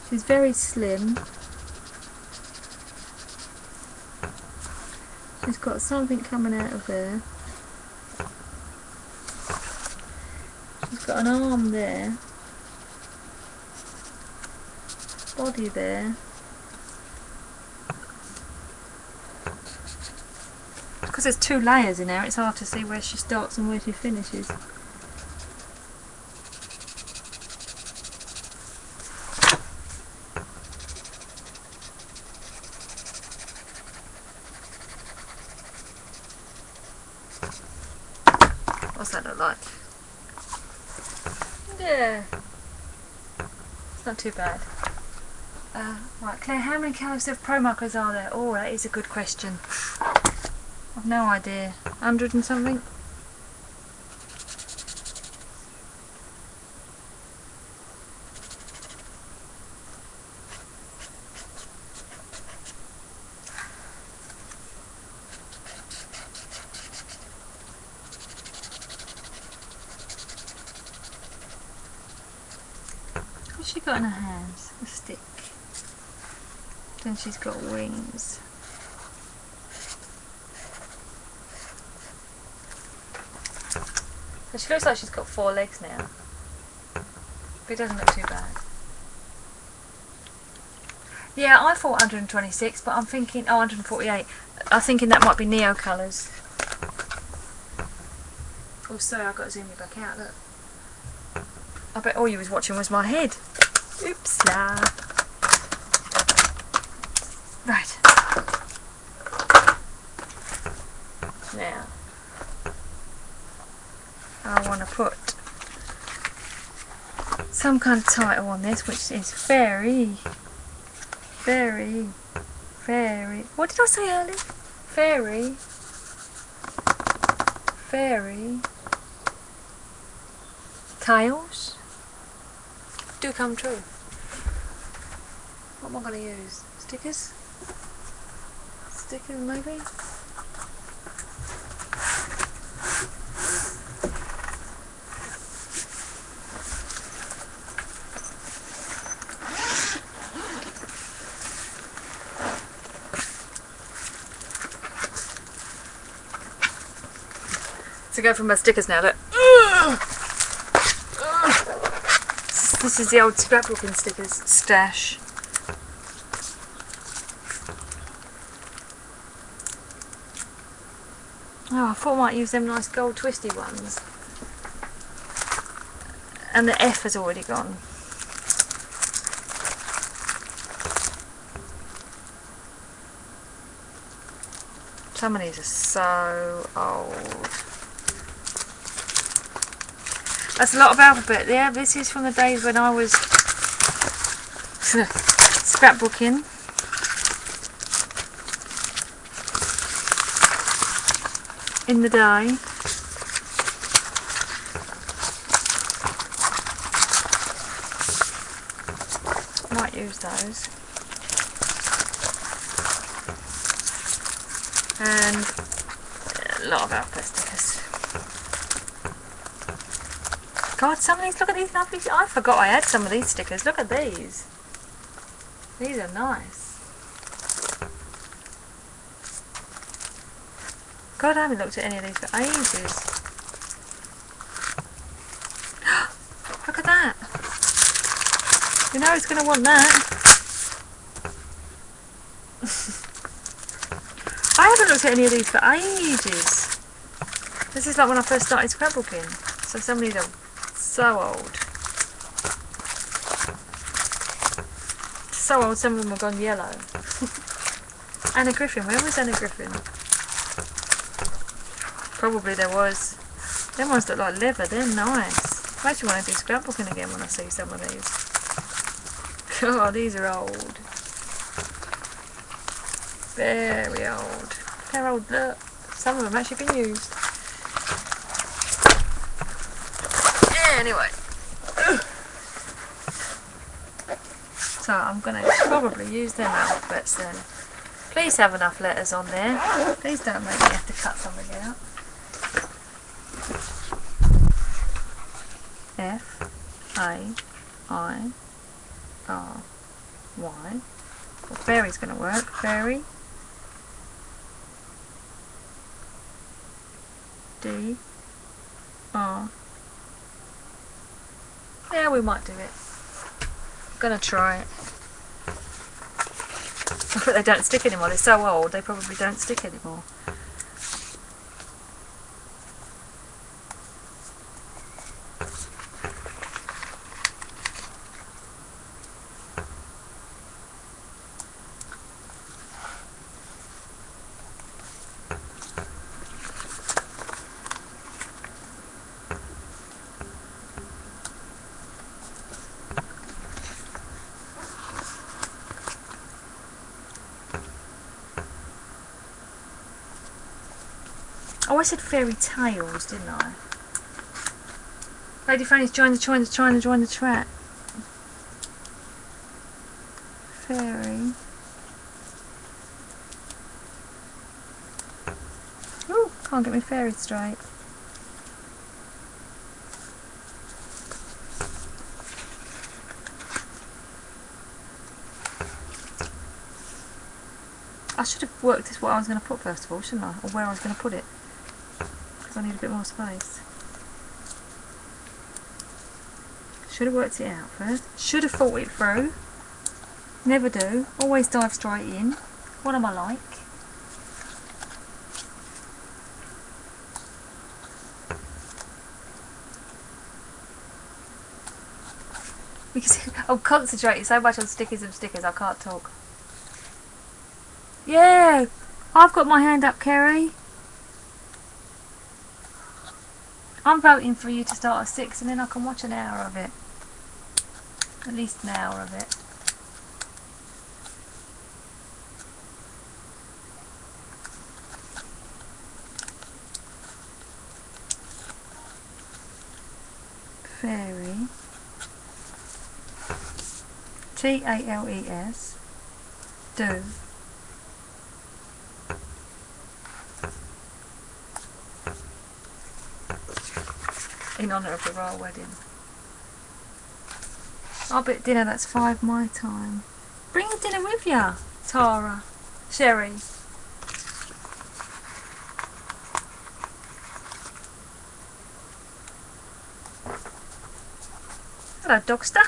She's very slim. She's got something coming out of there. She's got an arm there. Body there. Because there's two layers in there, it's hard to see where she starts and where she finishes. What's that look like? Yeah, it's not too bad. Right, Claire, how many colours of pro markers are there? Oh, that is a good question. I've no idea. 100 and something? What's she got in her hands? A stick. Then she's got wings. So she looks like she's got 4 legs now. But it doesn't look too bad. Yeah, I thought 126, but I'm thinking, oh, 148. I'm thinking that might be Neo colours. Oh, sorry, I've got to zoom you back out, look. I bet all you was watching was my head. Oops, la. Right. Now, I want to put some kind of title on this, which is very, very, very, what did I say earlier? Very, very, tales do come true. What am I going to use? Stickers? Stickers maybe? To go for my stickers now, look. This is the old scrapbooking stickers stash. Oh, I thought I might use them nice gold twisty ones. And the F has already gone. Some of these are so old. That's a lot of alphabet there. This is from the days when I was scrapbooking. In the day. Might use those. And a lot of alphabet stickers. God, some of these, look at these lovely, I forgot I had some of these stickers. Look at these. These are nice. God, I haven't looked at any of these for ages. Look at that. You know who's going to want that. I haven't looked at any of these for ages. This is like when I first started scrapbooking. So some of these are so old. So old, some of them have gone yellow. Anna Griffin, where was Anna Griffin? Probably there was. Them ones look like leather, they're nice. Makes me want to do scrapbooking again when I see some of these. God, these are old. Very old. They're old, look. Some of them actually been used. Anyway. So I'm going to probably use them alphabets then. Please have enough letters on there. Please don't make me have to cut something out. F, A, I, R, Y. Well, fairy's going to work. Fairy. D, R. Yeah, we might do it. I'm going to try it. But they don't stick anymore. They're so old, they probably don't stick anymore. Oh, I said fairy tales, didn't I? Lady Fanny's trying to join the track. Fairy. Ooh, can't get my fairy straight. I should have worked this what I was going to put first of all, shouldn't I? Or where I was going to put it. I need a bit more space. Should have worked it out first. Should have thought it through. Never do. Always dive straight in. What am I like? Because I'm concentrating so much on stickers and stickers I can't talk. Yeah! I've got my hand up, Kerry. I'm voting for you to start at 6 and then I can watch an hour of it. At least an hour of it. Fairy. T-A-L-E-S. Do. In honour of the royal wedding. I'll be at dinner, that's 5 my time. Bring your dinner with ya, Tara. Sherry. Hello, Dogster.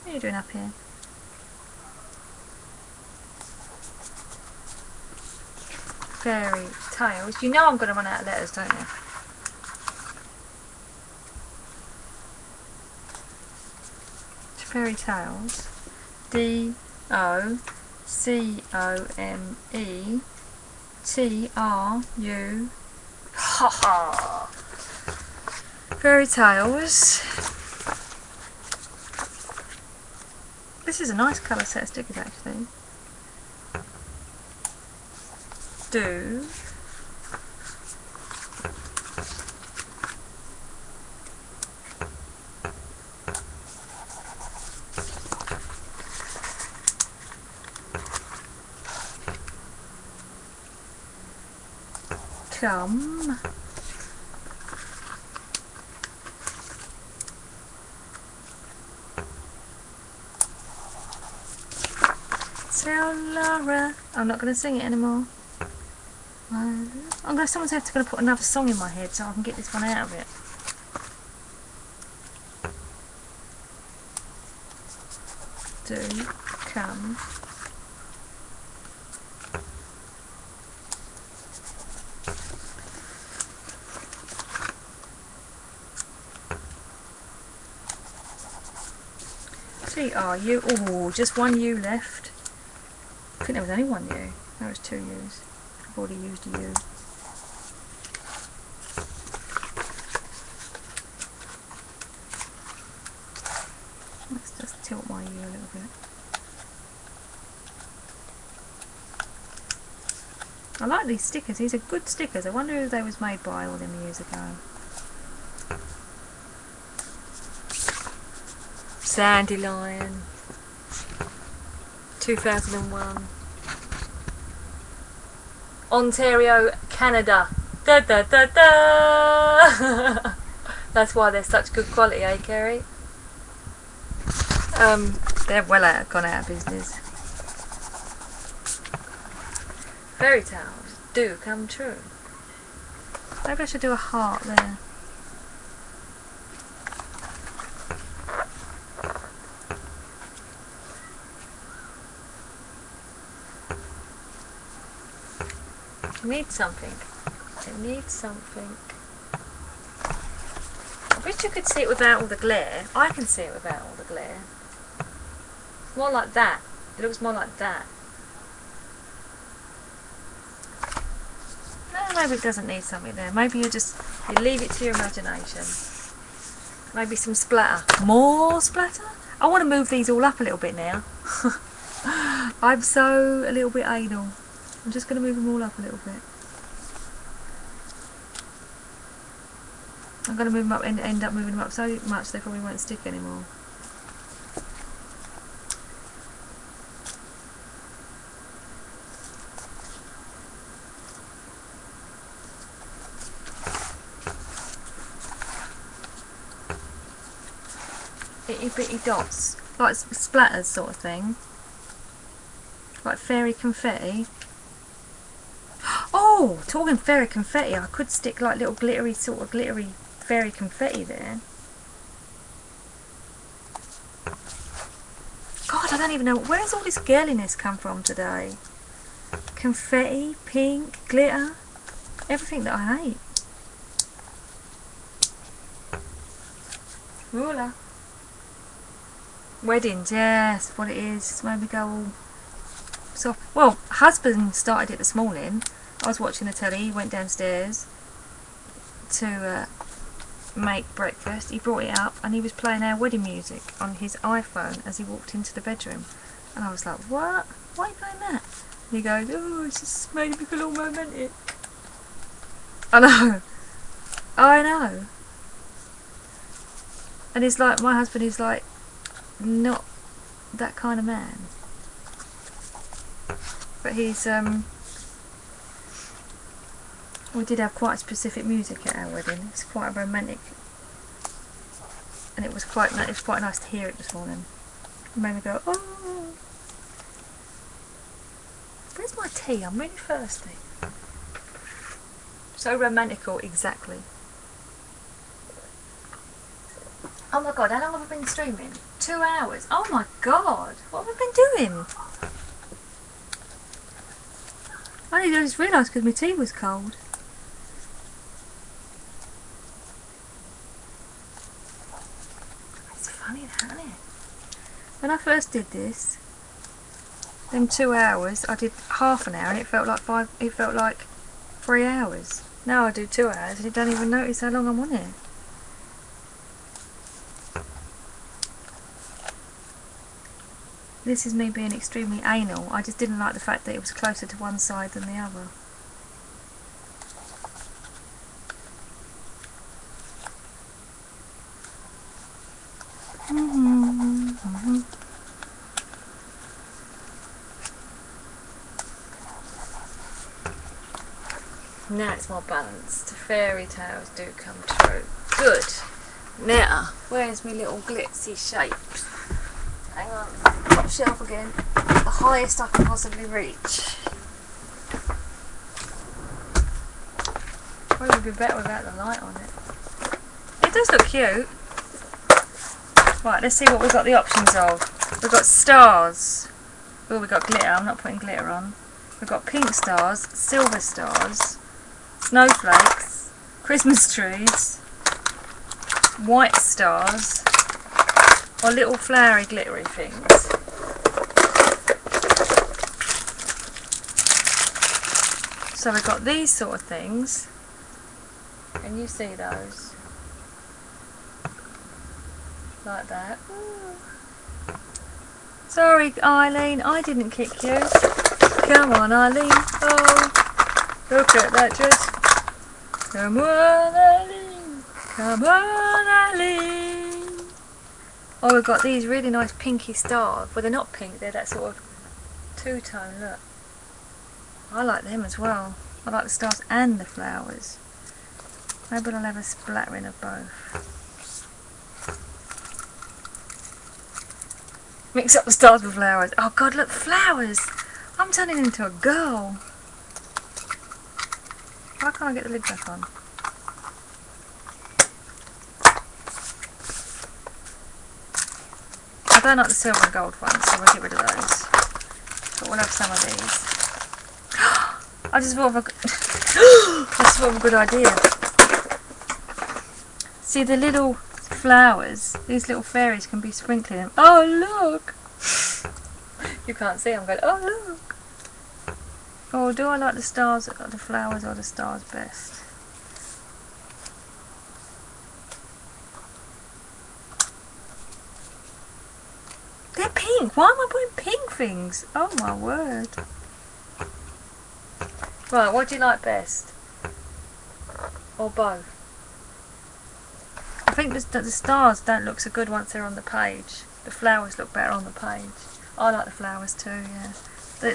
What are you doing up here? Fairy tales. You know I'm going to run out of letters, don't you? Fairy tales. D-O-C-O-M-E-T-R-U. Ha ha! Fairy tales. This is a nice colour set of stickers actually. Do. Come. Tell Laura. I'm not going to sing it anymore. Someone's going to put another song in my head so I can get this one out of it. Do come. T-R-U. Oh, just one U left. I think there was only one U. There was 2 U's. I've already used a U. tilt my ear a little bit. I like these stickers. These are good stickers. I wonder who they was made by all them years ago. Sandy Lion. 2001. Ontario, Canada. Da da da da. That's why they're such good quality, eh, Kerry? They're gone out of business. Fairy tales do come true. Maybe I should do a heart there. It needs something. It needs something. I wish you could see it without all the glare. I can see it without all the glare. It's more like that. It looks more like that. No, maybe it doesn't need something there. Maybe you leave it to your imagination. Maybe some splatter. More splatter? I want to move these all up a little bit now. I'm so a little bit anal. I'm just going to move them all up a little bit. I'm going to move them up and end up moving them up so much they probably won't stick anymore. Itty bitty dots, like splatters sort of thing, like fairy confetti. Oh, talking fairy confetti, I could stick like little glittery fairy confetti there. God, I don't even know, where's all this girliness come from today? Confetti, pink, glitter, everything that I hate. Ruler. Weddings, yes, what it is. It's made me go all soft. Well, husband started it this morning. I was watching the telly, he went downstairs to make breakfast. He brought it up and he was playing our wedding music on his iPhone as he walked into the bedroom. And I was like, what? Why are you playing that? And he goes, oh, it's just made me feel all romantic. I know. I know. And it's like, my husband is like, not that kind of man. But he's, we did have quite specific music at our wedding. It's quite romantic. And it was quite nice to hear it this morning. It made me go, oh. Where's my tea? I'm really thirsty. So romantical, exactly. Oh my god, how long have I been streaming? 2 hours. Oh my god, what have I been doing? I just realised because my tea was cold. It's funny that, isn't it? When I first did this, them 2 hours, I did half an hour and it felt like 3 hours. Now I do 2 hours and you don't even notice how long I'm on it. This is me being extremely anal. I just didn't like the fact that it was closer to one side than the other. Now it's more balanced. Fairy tales do come true. Good. Now, where's my little glitzy shape? Hang on. Top shelf again. The highest I can possibly reach. Probably would be better without the light on it. It does look cute. Right, let's see what we've got the options of. We've got stars. Oh, we've got glitter. I'm not putting glitter on. We've got pink stars, silver stars, snowflakes, Christmas trees, white stars, or little flowery glittery things. So we've got these sort of things. Can you see those? Like that. Ooh. Sorry, Eileen, I didn't kick you. Come on, Eileen. Oh, look at that dress. Come on, Eileen. Come on, Eileen. Oh, we've got these really nice pinky stars. Well, they're not pink, they're that sort of two-tone, look. I like them as well. I like the stars and the flowers. Maybe I'll have a splattering of both. Mix up the stars with flowers. Oh God, look, flowers! I'm turning into a girl. Why can't I get the lid back on? I don't like the silver and gold ones, so we'll get rid of those. But we'll have some of these. I just thought of a good idea. See the little flowers, these little fairies can be sprinkling them. Oh look! You can't see, I'm going, oh look! Oh, do I like the stars, the flowers or the stars best? They're pink! Why am I putting pink things? Oh my word. Right, what do you like best? Or both? I think the stars don't look so good once they're on the page. The flowers look better on the page. I like the flowers too, yeah.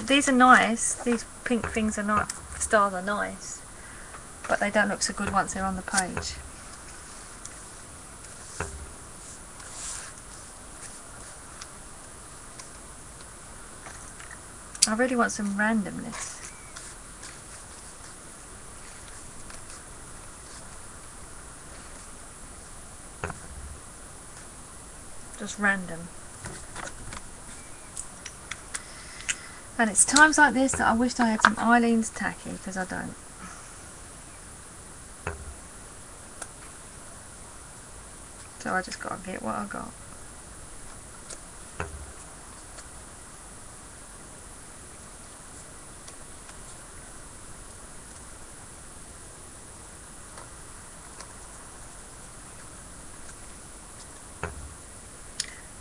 These are nice. These pink things are not. The stars are nice. But they don't look so good once they're on the page. I really want some randomness. Just random. And it's times like this that I wished I had some Eileen's tacky, because I don't. So I just got to get what I got.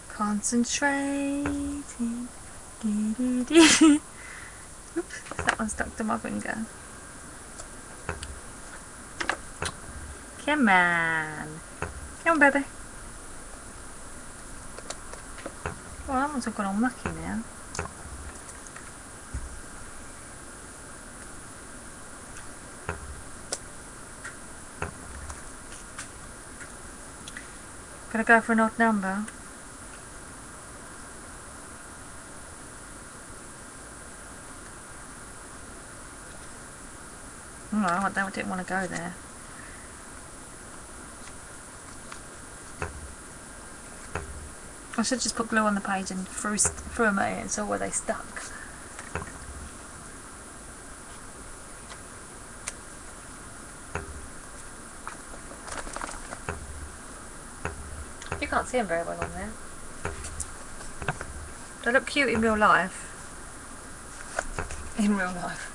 Concentrating. Oops, that one stuck to my finger. Come on. Come on, baby. Oh, that one's all gone all mucky now. Gonna go for an odd number. Oh, I didn't want to go there. I should just put glue on the page and threw them at it and saw where they stuck. You can't see them very well on there. They look cute in real life. In real life.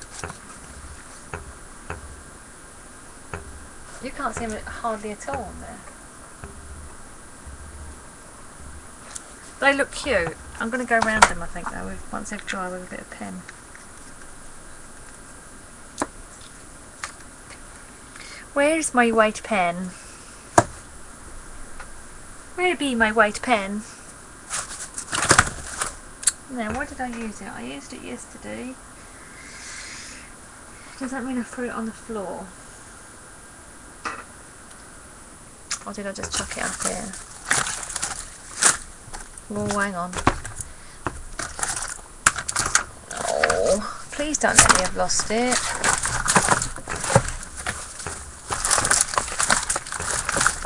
You can't see them hardly at all on there. They look cute. I'm going to go round them, I think, though, once they've dried with a bit of pen. Where's my white pen? Where be my white pen? Now, why did I use it? I used it yesterday. Does that mean I threw it on the floor? Or did I just chuck it up here? Oh, hang on. Oh, please don't let me have lost it.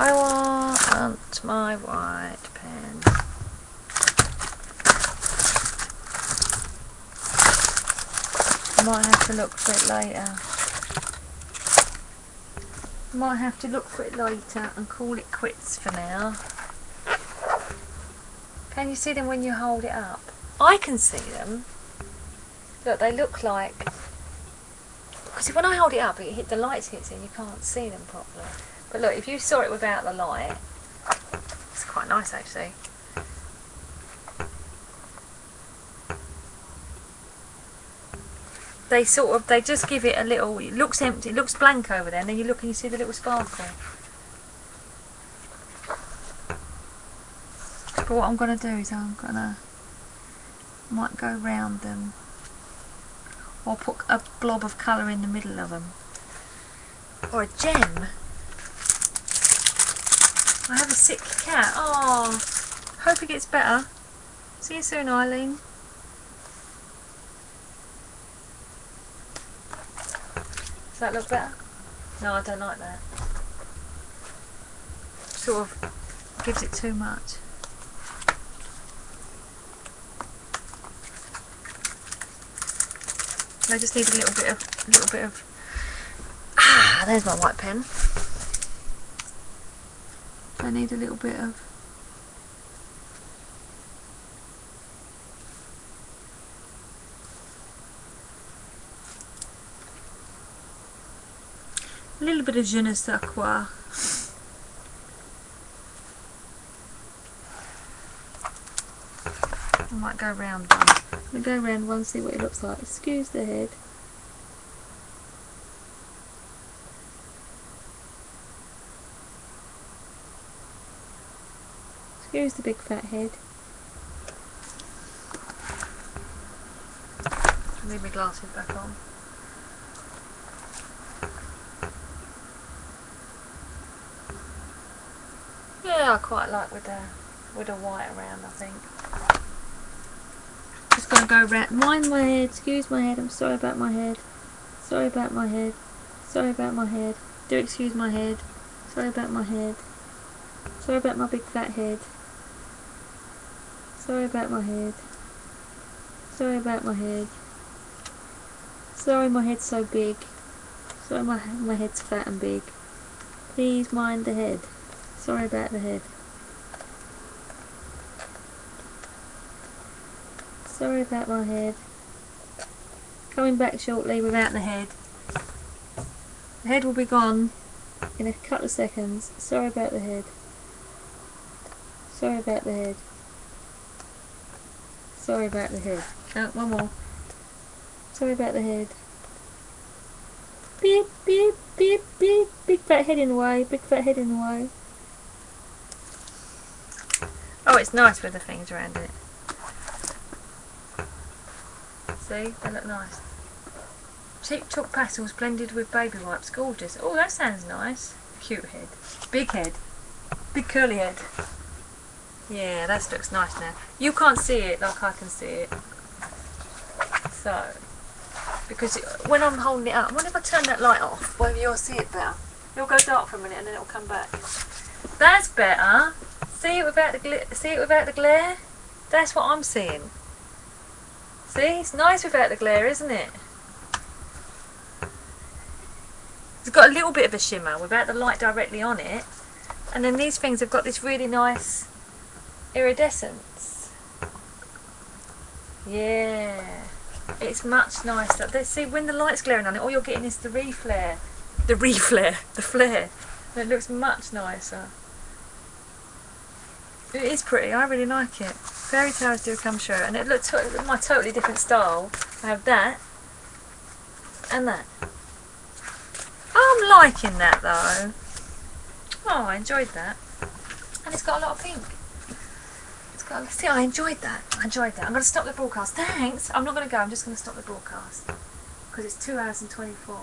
I want my white pen. I might have to look for it later. Might have to look for it later and call it quits for now. Can you see them when you hold it up? I can see them. Look, they look like... Because when I hold it up, the light hits it and you can't see them properly. But look, if you saw it without the light, it's quite nice actually. they just give it a little, it looks empty, it looks blank over there, and then you look and you see the little sparkle. But what I'm going to do is might go round them, or put a blob of colour in the middle of them, or a gem. I have a sick cat. Oh, hope it gets better. See you soon, Eileen. Does that look better? No, I don't like that. Sort of gives it too much. I just need a little bit of. Ah, there's my white pen. I need a little bit of. A little bit of je ne sais quoi. I might go round one. I'm going to go round one and see what it looks like. Excuse the head. Excuse the big fat head. I'll leave my glasses back on. Yeah, I quite like with a white around, I think. Just gonna go round. Mind my head, excuse my head, I'm sorry about my head. Sorry about my head. Sorry about my head. Do excuse my head. Sorry about my head. Sorry about my big fat head. Sorry about my head. Sorry about my head. Sorry my head's so big. Sorry my head's fat and big. Please mind the head. Sorry about the head. Sorry about my head. Coming back shortly without the head. The head will be gone in a couple of seconds. Sorry about the head. Sorry about the head. Sorry about the head. Oh, one more. Sorry about the head. Beep, beep, beep, beep. Big fat head in the way. Big fat head in the way. Oh, it's nice with the things around it. See, they look nice. Cheap chalk pastels blended with baby wipes. Gorgeous. Oh, that sounds nice. Cute head. Big head. Big curly head. Yeah, that looks nice now. You can't see it like I can see it. So, because when I'm holding it up, I wonder if I turn that light off, whether you'll see it better. It'll go dark for a minute and then it'll come back. That's better. See it without the glare? That's what I'm seeing. See, it's nice without the glare, isn't it? It's got a little bit of a shimmer without the light directly on it. And then these things have got this really nice iridescence. Yeah, it's much nicer. See, when the light's glaring on it, all you're getting is the flare. And it looks much nicer. It is pretty, I really like it. Fairy tales do come true, and it looks my totally different style. I have that and that. I'm liking that though. Oh, I enjoyed that, and it's got a lot of pink. See, I enjoyed that. I'm going to stop the broadcast. Thanks. I'm not going to go. I'm just going to stop the broadcast because it's 2 hours and 24.